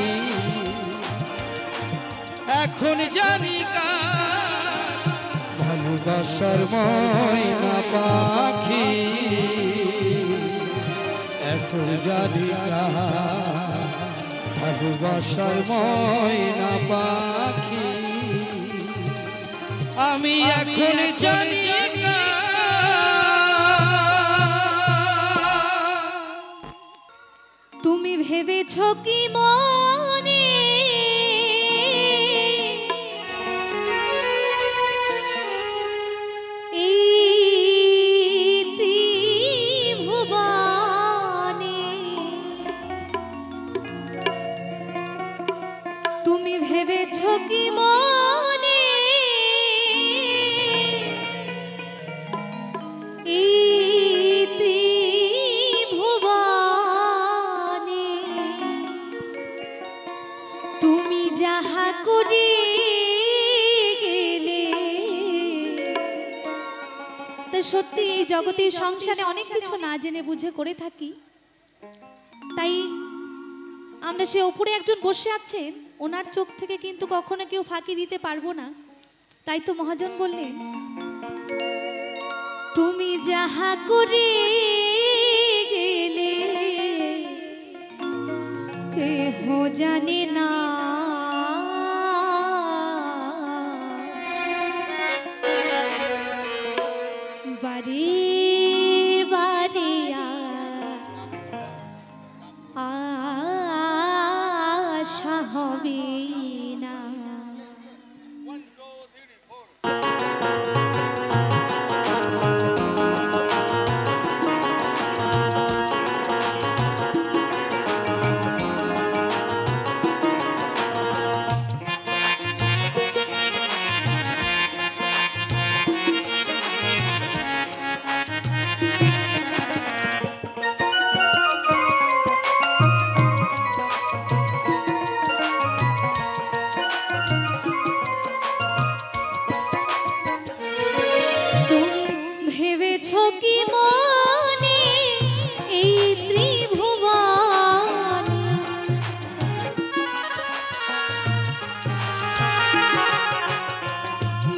এখন জানি কার ভালোবাসার ময়না পাখি এখন জানি কার ভালোবাসার ময়না পাখি আমি এখন জানি তুমি ভেবেছো কি মনে এই ত্রিভুবনে তুমি ভেবেছো কি মনে তুমি যাহা করে গেলে তা সত্যি এই জগতের সংসারে অনেক কিছু না জেনে বুঝে করে থাকি তাই আমরা সে উপরে একজন বসে আছেন ওনার চোখ থেকে কিন্তু কখনো কেউ ফাঁকি দিতে পারবো না তাই তো মহাজন বললেন তুমি যাহা করে গেলে কেহ জানে না বারে বারে আশা হবে না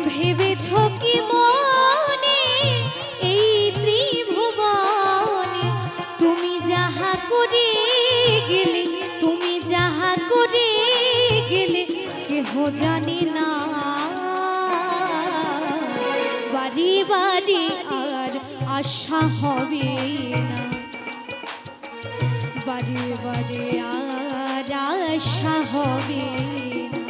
ভেবেছো কি মনে বারে বারে আর আশা হবে না, বারে বারে আর আশা হবে না।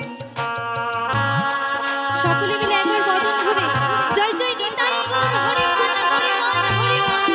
সকলে মিলে একবার বদন ঘুরে জয় জয় নিতাই গৌর হরি বল হরি বল হরি বল।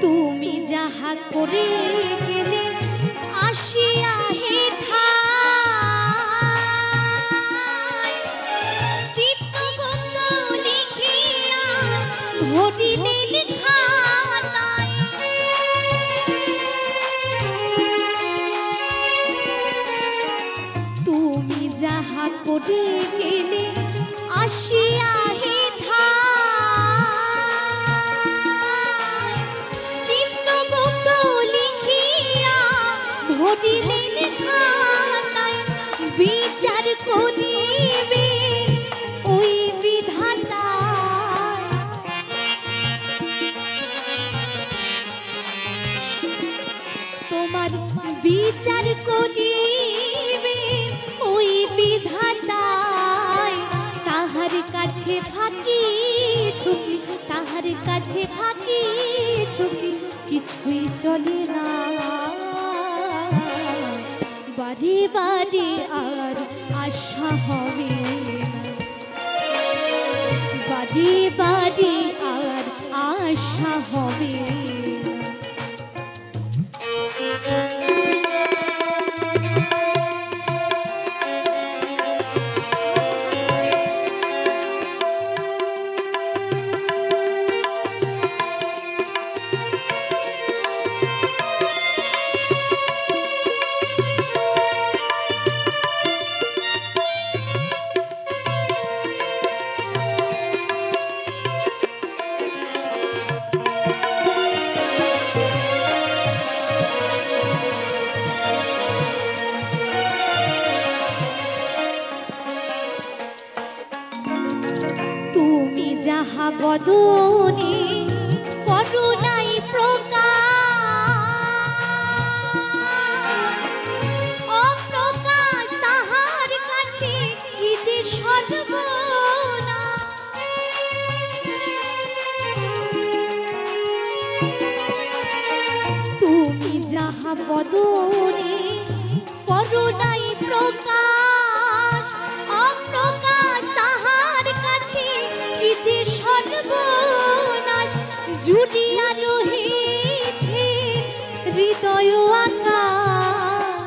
তুমি যাহা করে গেলে আসিয়া হে ঠাই, চিত্তগুপ্ত লিখিয়া ভরিলে লেখায়। তুমি যাহা করে গেলে আসিয়া হে বিচার করিবে ওই বিধাতা, তোমার বিচার করিবে ওই বিধাতা। তাহার কাছে ফাঁকি ছুটি, তাহার কাছে ফাঁকি ছুটি কিছুই চলে না, বারে বারে আর আশা হবে না, বারে বারে আর আশা হবে না। যাহা বদনে করুণাই প্রকাশ, অপ্রকাশ তাহার কাছে কি যে সর্বনাশ। তুমি যাহা বদনে করুণাই প্রকাশ, অপ্রকাশ তাহার কাছে কি যে সর্বনাশ। জুড়িয়া রহিছে হৃদয় আকাশ,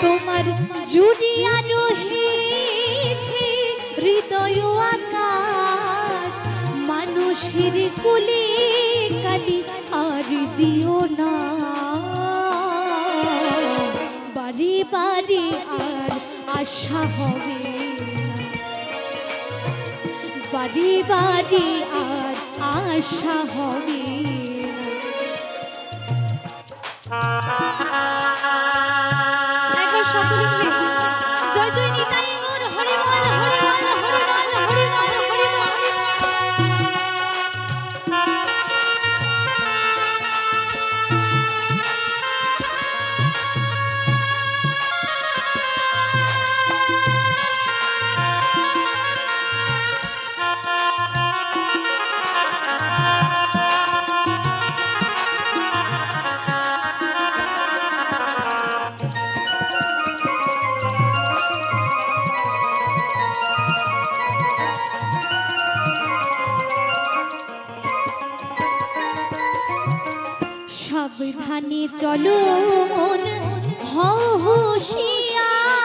তোমার জুড়িয়া রহিছে হৃদয় আকাশ। মানুষের কুলে কালি আর দিও না, বারে বারে আর আশা হবে না, বারে বারে আর আশা হবে না। একবার সকলে মিলে জয় জয় নিতাই গৌর হরি বল হরি বল হরি বল হরি বল হরি বল। সাবধানে চলো মন হও হুঁশিয়ার,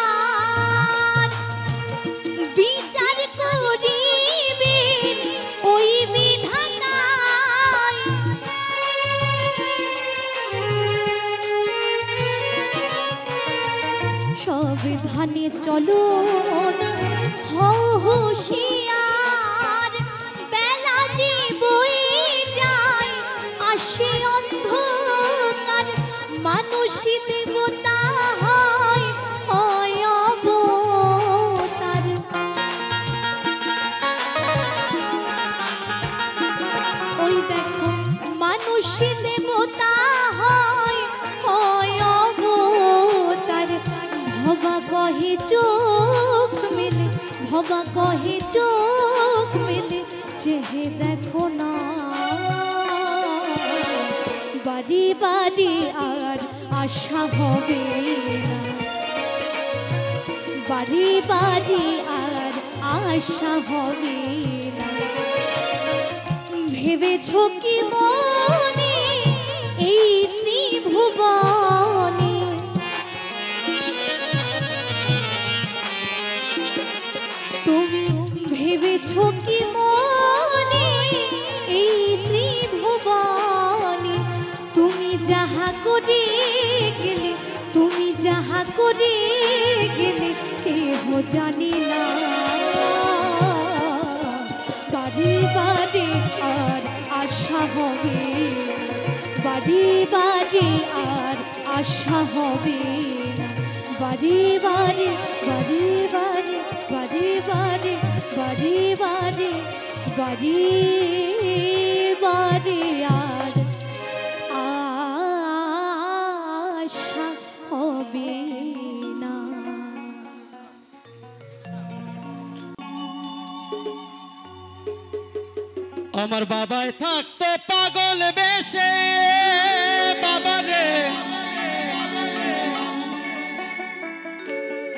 বিচার করিবে ওই বিধাতা। চলো না হও হুঁশিয়ার বেলা যে বয়ে যায় আসে অন্ধকার মানুষই দেবতা হয় হয় অবতার ওই দেখো মানুষই দেবতা হয় হয় অবতার ভবা কহে চোখ মেলে ভবা কহে চোখ মেলে চেহে দেখো না বাড়ি বাড়ি আর আশা হবে না বাড়ি বাড়ি আর আশা হবে না ভেবেছ কি মনে এই ত্রিভুবনে তুমি ভেবেছ কি মনে এই ত্রিভুবনে তুমি যাহা করে গেলে তুমি যাহা করে গেলে কেহ জানি না বাড়ি বাড়ি আর আশা হবে বাড়ি বাড়ি আর আশা হবে না বাড়ি বাড়ি বাড়ি বাড়ি বাড়ি বাড়ি বাড়ি বাড়ি বাড়ি বাড়ি আর আশা হবে না আমার বাবায় থাকতো পাগল বেশে বাবা রে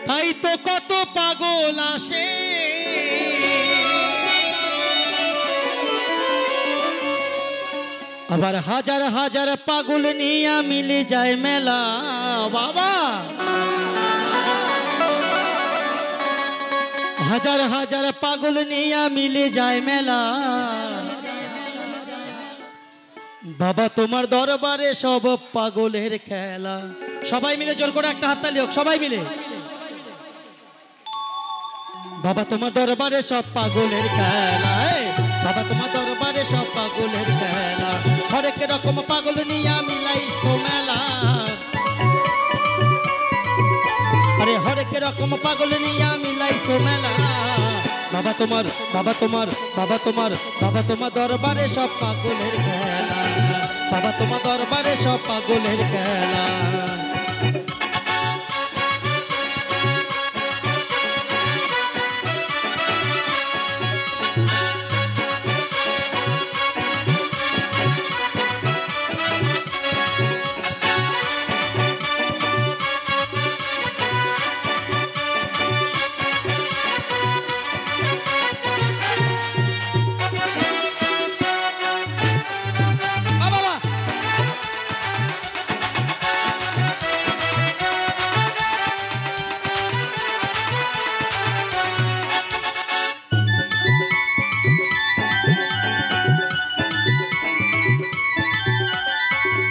তাই তো কত পাগল আসে আবার হাজার হাজার পাগল নিয়ে মিলে যায় মেলা বাবা হাজার হাজার পাগল নিয়ে মিলে যায় মেলা বাবা তোমার দরবারে সব পাগলের খেলা সবাই মিলে জোর করে একটা হাততালি হোক সবাই মিলে বাবা তোমার দরবারে সব পাগলের খেলা বাবা তোমার দরবারে সব পাগলের খেলা হরেক রকম পাগল নিয়ে মিলাইছো মেলা আরে হরেক রকম পাগল নিয়ে মিলাইছো মেলা বাবা তোমার বাবা তোমার বাবা তোমার বাবা তোমার দরবারে সব পাগলের খেলা বাবা তোমার দরবারে সব পাগলের খেলা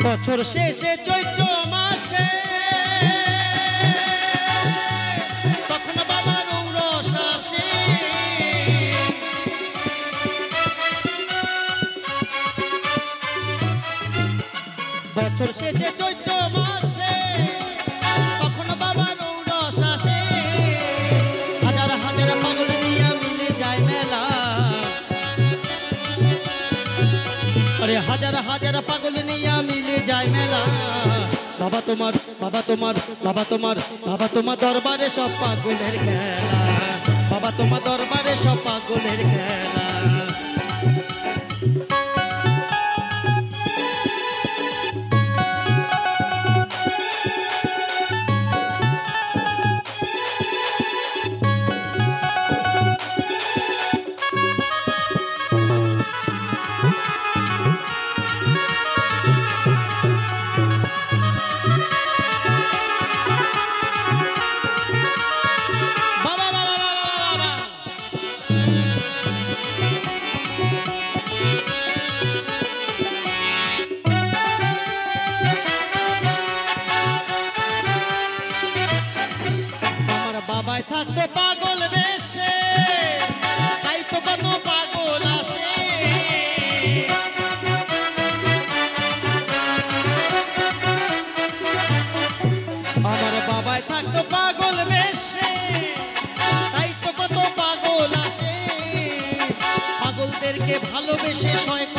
বছর শেষে চৈত্র মাসে তখন বাবার ঔরস আসে বছর শেষে চৈত্র মাসে তখন বাবার ঔরস আসে হাজার হাজার পাগল নিয়ে মিলে যায় মেলা আরে হাজার হাজার পাগল নিয়ে মিলে যায় মেলা বাবা তোমার বাবা তোমার বাবা তোমার বাবা তোমার দরবারে সব পাগলের খেলা বাবা তোমার দরবারে সব পাগলের খেলা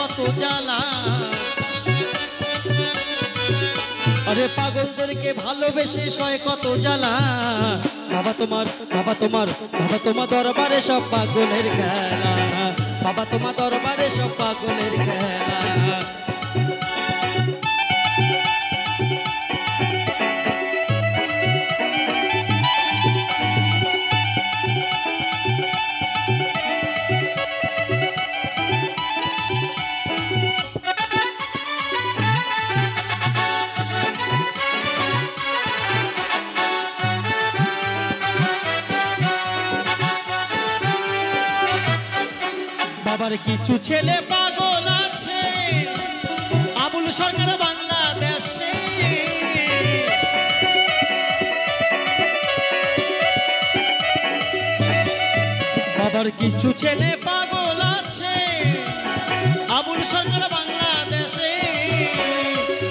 কত জ্বালা। আরে পাগলদেরকে ভালোবেসে সয় কত জ্বালা। বাবা তোমার বাবা তোমার বাবা তোমার দরবারে সব পাগলের খেলা। বাবা তোমার দরবারে সব পাগলের খেলা। বাবার কিছু ছেলে পাগল আছে আবুল সরকার বাংলাদেশে। বাবার কিছু ছেলে পাগল আছে আবুল সরকার বাংলাদেশে।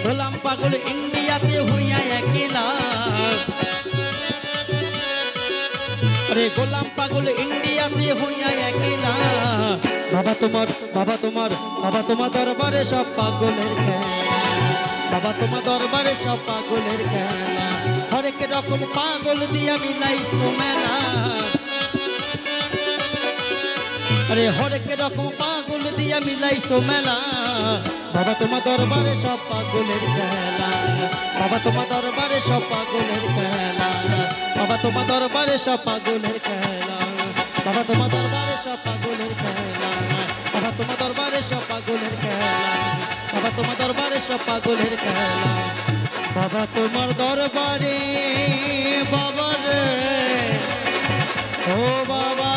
গোলাম পাগল ইন্ডিয়াতে হইয়া একলা। আরে গোলাম পাগল ইন্ডিয়াতে হইয়া একলা। বাবা তোমার বাবা তোমার বাবা তোমার দরবারে সব পাগলের খেলা। বাবা তোমার দরবারে সব পাগলের খেলা। হরেক রকম পাগল দিয়া মিলাইছো মেলা। আরে হরেক রকম পাগল দিয়া মিলাইছো মেলা। বাবা তোমার দরবারে সব পাগলের খেলা। বাবা তোমার দরবারে সব পাগলের খেলা। বাবা তোমার দরবারে সব পাগলের খেলা। বাবা তোমার দরবারে সব পাগলের খেলা। বাবা তোমার দরবারে সব পাগলের খেলা। বাবা তোমার দরবারে সব পাগলের খেলা। বাবা তোমার দরবারে বাবারে ও বাবা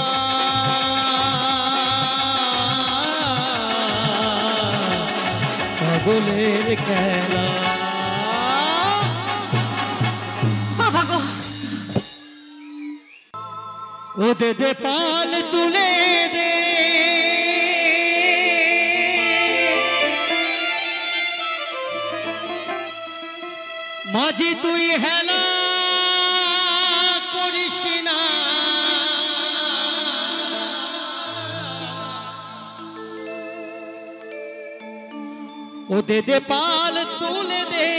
পাগলের খেলা। ও দে দে পাল তুলে দে মাঝি তুই হেলা করিস না। ও দে দে পাল তুলে দে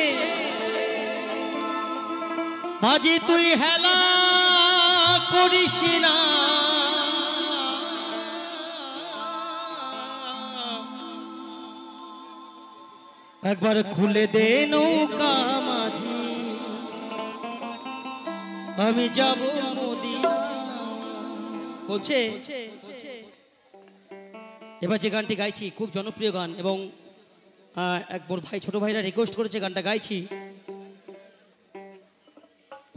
মাঝি তুই হেলা করিস না। একবার খুলে দে নৌকা মাঝি আমি যাব মদিনা। বলছে এবার যে গানটি গাইছি খুব জনপ্রিয় গান এবং একবার ভাই ছোট ভাইরা রিকোয়েস্ট করেছে গানটা গাইছি।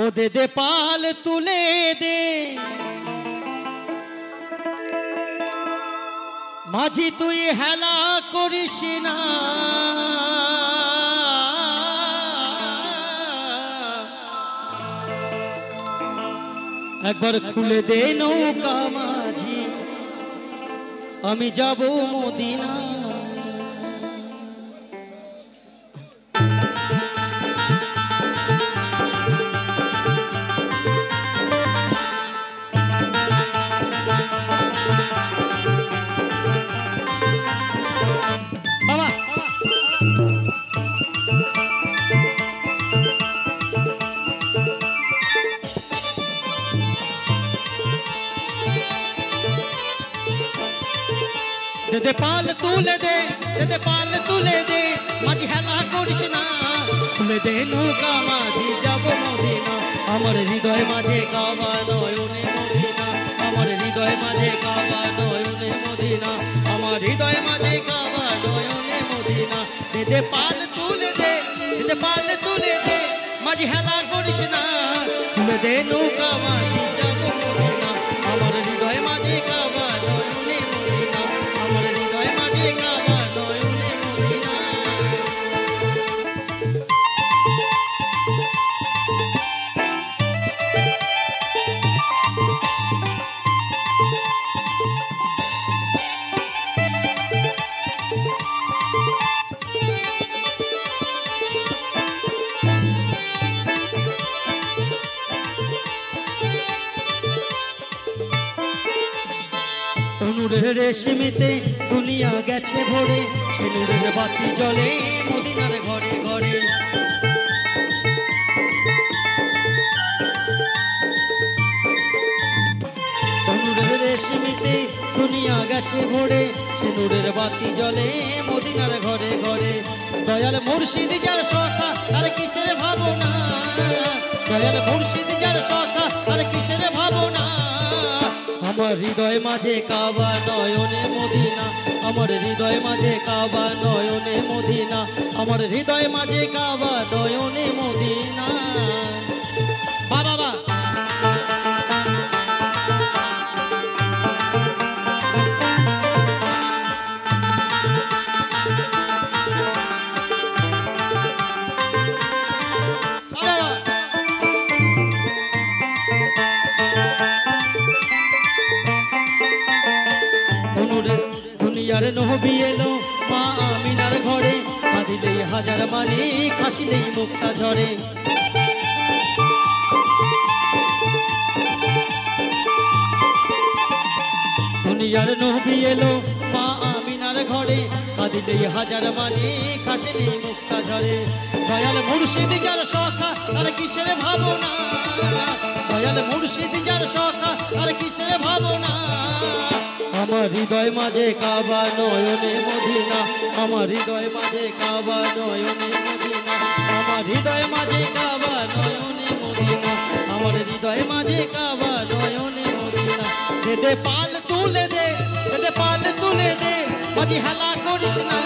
ও দে দে পাল তুলে দে মাঝি তুই হেলা করিস না। একবার খুলে দে নৌকা মাঝি আমি যাব মদিনা। দে পাল তুলে দে দে পাল তুলে দে মাঝি হেলা করিস না। খুলে দে নৌকা মাঝি যাব মদিনা। আমার হৃদয় মাঝে কাবা নয়নে মদিনা। আমার হৃদয় মাঝে কাবা নয়নে মদিনা। আমার হৃদয় মাঝে কাবা নয়নে মদিনা। দে পাল তুলে দে পাল তুলে দে মাঝি হেলা করিস না। খুলে দে নৌকা মাঝি যাব মদিনা। আমার হৃদয় মাঝে কাবা নয়নে মদিনা। আমার হৃদয় মাঝে কাবা নয়নে মদিনা। রেশমিতে দুনিয়া গেছে ভরে সিঁদুরের বাতি জ্বলে মদিনার ঘরে ঘরে। তনুরের রেশমিতে দুনিয়া গেছে ভরে, সিঁদুরের বাতি জ্বলে মদিনার ঘরে ঘরে। দয়াল মুর্শিদ যার সখা আর কিসের ভাবনা, দয়াল মুর্শিদ যার সখা আর কিসের ভাবনা। আমার হৃদয় মাঝে কাবা নয়নে মদিনা, আমার হৃদয় মাঝে কাবা নয়নে মদিনা, আমার হৃদয় মাঝে কাবা নয়নে মদিনা। বাবা দুনিয়ার নবী এলো মা আমিনার ঘরে, কাঁদিলেই হাজার মানি খাসিলেই মুক্তা ঝরে। দুনিয়ার নবী এলো মা আমিনার ঘরে, কাঁদিলেই হাজার মানি খাসিলেই মুক্তা ঝরে। দয়াল মুর্শিদ যার সখা আর কিসের ভাবনা, দয়াল মুর্শিদ যার সখা আর কিসের ভাবনা। আমার হৃদয় মাঝে কাবা নয়নে মদিনা, আমার হৃদয় মাঝে কাবা নয়নে মদিনা, আমার হৃদয় মাঝে কাবা নয়নে মদিনা, আমার হৃদয় মাঝে কাবা নয়নে মদিনা। দে পাল তুলে দে, দে পাল তুলে দে, মাঝি হেলা করিস না,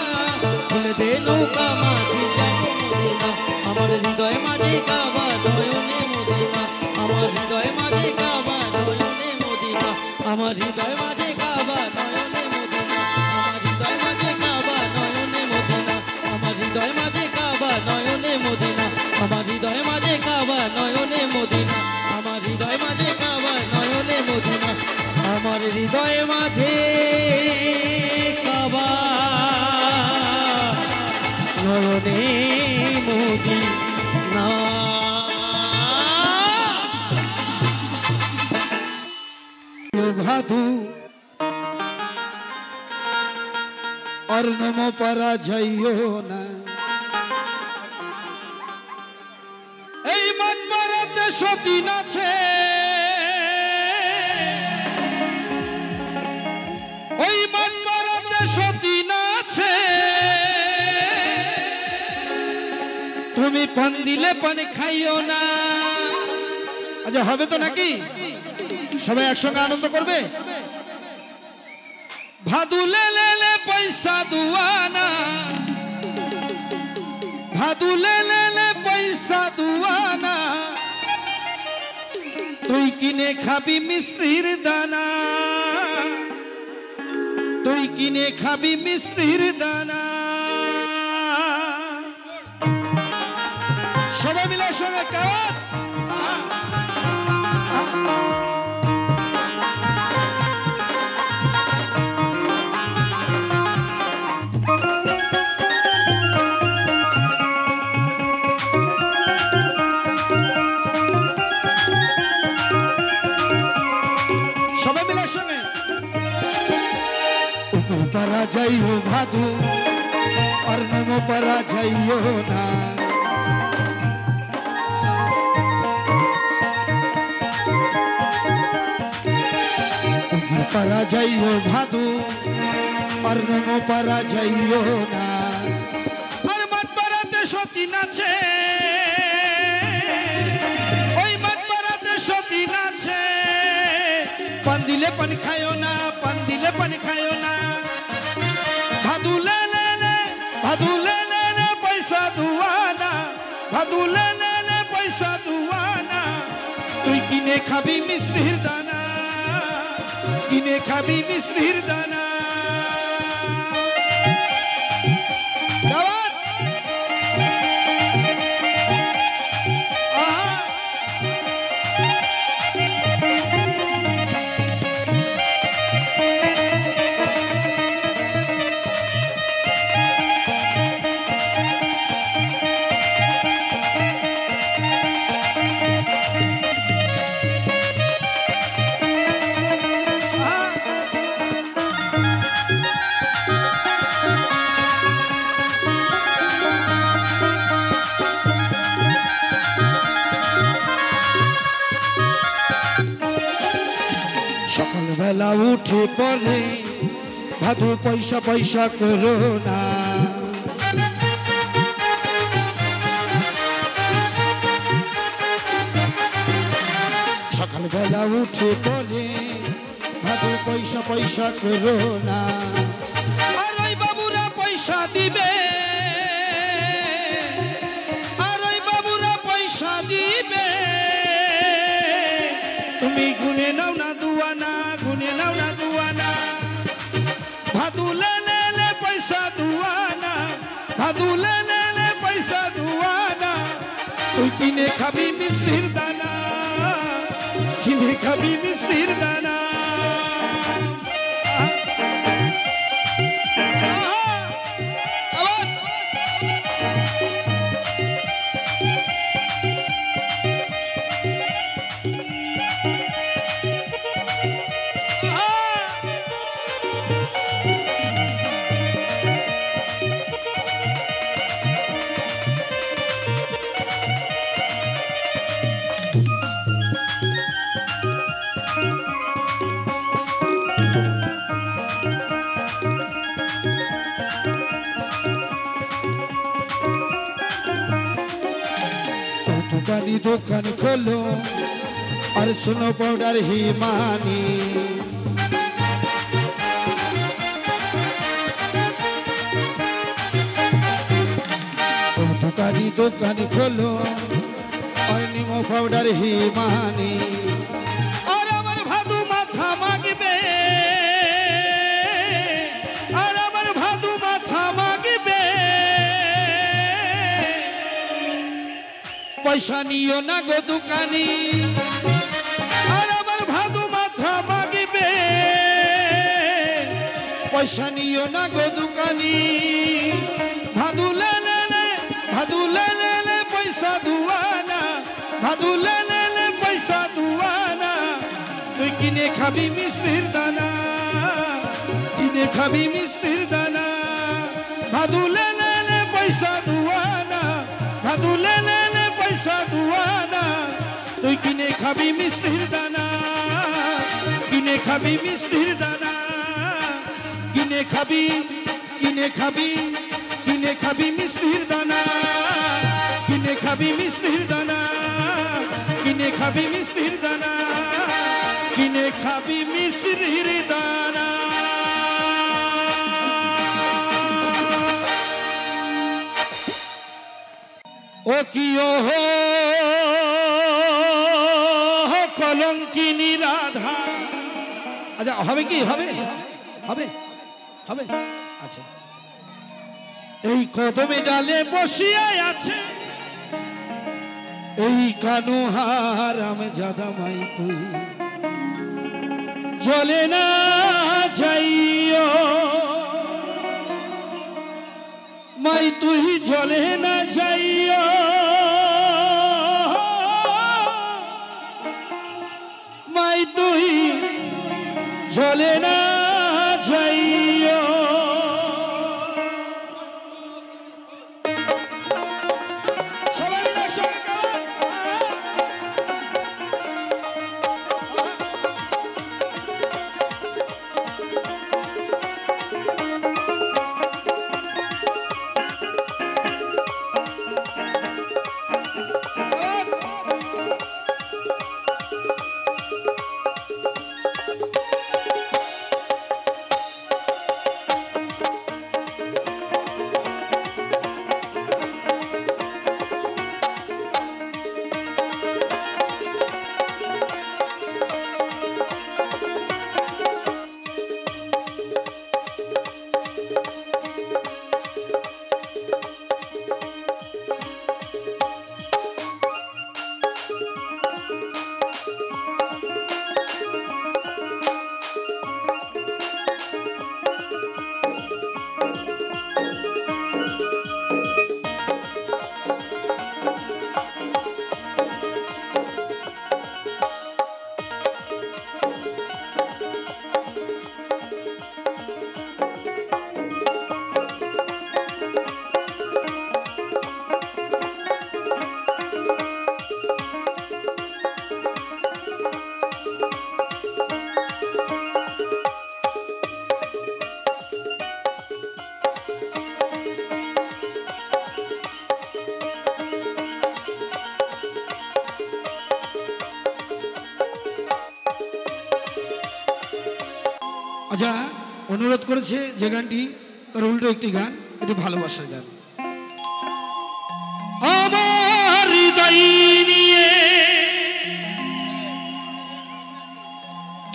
তুলে দে নৌকা মাঝি যাবো মদিনা। আমার হৃদয় মাঝে কাবা নয়নে মদিনা, আমার হৃদয় মাঝে কাবা নয়নে মদিনা, আমার হৃদয় মাঝে কাবা নয়নে মদিনা, আমার হৃদয় মাঝে কাবা নয়নে মদিনা, আমার হৃদয় মাঝে কাবা নয়নে মদিনা, আমার হৃদয় মাঝে কাবা নয়নে মদিনা, আমার হৃদয় মাঝে কাবা নয়নে মদিনা, আমার হৃদয় মাঝে কাবা নয়নে মদিনা। ভাদু আর নম পরাজয় না, এই মন পরাতে সতীন আছে, ওই মন পরাতে সতীন আছে। তুমি পান দিলে পানি খাইও না। আচ্ছা হবে তো নাকি? সবাই একসঙ্গে আনন্দ করবে। ভাদু লে লে লে পয়সা দুয়ানা, ভাদু লে লে লে পয়সা দুয়ানা, তুই কিনে খাবি মিশ্রির দানা, তুই কিনে খাবি মিশ্রির দানা। সবাই মিলে একসঙ্গে কেমন যাইও ভাদু আর নম পরা যাইও না। পরা যাইও ভাদু আর নম পরা যাইও না। আর মাঠ পাড়াতে সতী নাচে, ওই মাঠ পাড়াতে সতী নাচে। পান দিলে পানি খায়ও না, পান দিলে পানি খায়ও না। ভাদু লে লে লে, ভাদু লে লে লে পয়সা দুয়ানা, ভাদু লে লে লে পয়সা দুয়ানা, তুই কিনে খাবি মিশ্রির দানা, কিনে খাবি মিশ্রির দানা। বেলা উঠে পড়ে ভাদু পয়সা পয়সা করো না। সকাল বেলা উঠে পড়ে ভাদু পয়সা পয়সা করো না। আর ওই বাবুরা পয়সা দিবে, আর ওই বাবুরা পয়সা দিবে, তুমি গুনে নাও না দুয়ানা, গুনে নাও না দুয়ানা। ভাদু লে লে লে পয়সা দুয়ানা, ভাদু লে লে লে পয়সা দুয়ানা। তুই কিনে খাবি মিষ্টির দানা, কিনে খাবি মিষ্টির দানা। দোকানি দোকান খোলো আর শোনো পাউডার হিমানি। দোকানি দোকান খোলো আর নিমো পাউডার হিমানি। আর আমার ভাদু মাথা মাগবে, আর আমার ভাদু মাথা মাগবে। পয়সা নিও না গো দোকানি, আর আমার ভাদু মাথা মাগবে। পয়সা নিও না গো দোকানি। ভাদু লে লে লে, ভাদু লে লে লে পয়সা দুয়ানা, ভাদু লে লে লে পয়সা দুয়ানা। তুই কিনে খাবি মিষ্টির দানা, কিনে খাবি মিষ্টির দানা। ভাদু লে লে লে পয়সা দুয়ানা, ভাদু লে লে লে পয়সা দুয়ানা। তুই কিনে খাবি মিষ্টির দানা, কিনে খাবি মিষ্টির দানা। কিনে খাবি, কিনে খাবি, কিনে খাবি মিষ্টির দানা, কিনে খাবি মিষ্টির দানা, কিনে খাবি মিষ্টির দানা, কিনে খাবি মিষ্টির দানা। ও কি ও কলঙ্কিনী রাধা। আচ্ছা হবে কি, হবে হবে হবে। আচ্ছা এই কদমে ডালে বসিয়া আছে এই কানু হারাম জাদা মাই তুই চলে না যাইও, মাই তুই চলে না যাইও। মাই তুই চলে না যাইও। সবাই মিলে একসঙ্গে গাও। পূজা অনুরোধ করেছে যে গানটি তার উল্টো একটি গান, এটি ভালোবাসার গান। আমার হৃদয় নিয়ে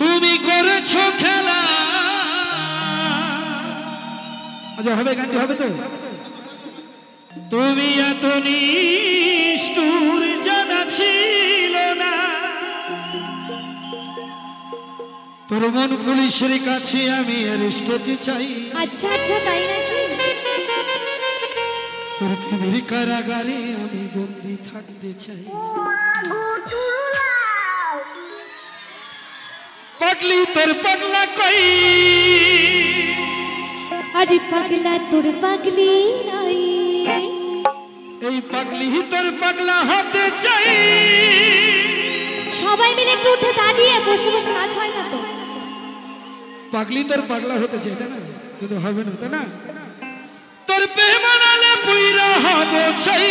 তুমি করেছো খেলা। আচ্ছা হবে, গানটি হবে তো? তুমি এত নিষ্ঠুর জানা ছিল না, তোর মন পুলিশের কাছে আমি অ্যারেস্ট হতে চাই। আচ্ছা আচ্ছা, তাই নাকি? তোর প্রেমের কারাগারে আমি বন্দি থাকতে চাই। পাগলি তোর পাগলা কই, আরে পাগলা তোর পাগলি নাই, এই পাগলি তোর পাগলা হতে চাই। সবাই মিলে একটু উঠে দাঁড়িয়ে বসে বসে নাচ হয় না তো? পাগলি তোর পাগলা হতে চাই, তাই না? কিন্তু হবে না, তাই না? তোর প্রেমানালে পুইরা হব চাই।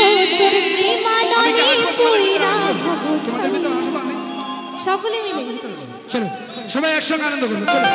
ও তোর প্রেমানলে পুইরা হব চাই। তোমাদের ভিতরে আসবো আমি। সকলে মিলে চলো সবাই একসঙ্গে আনন্দ করবো, চলো।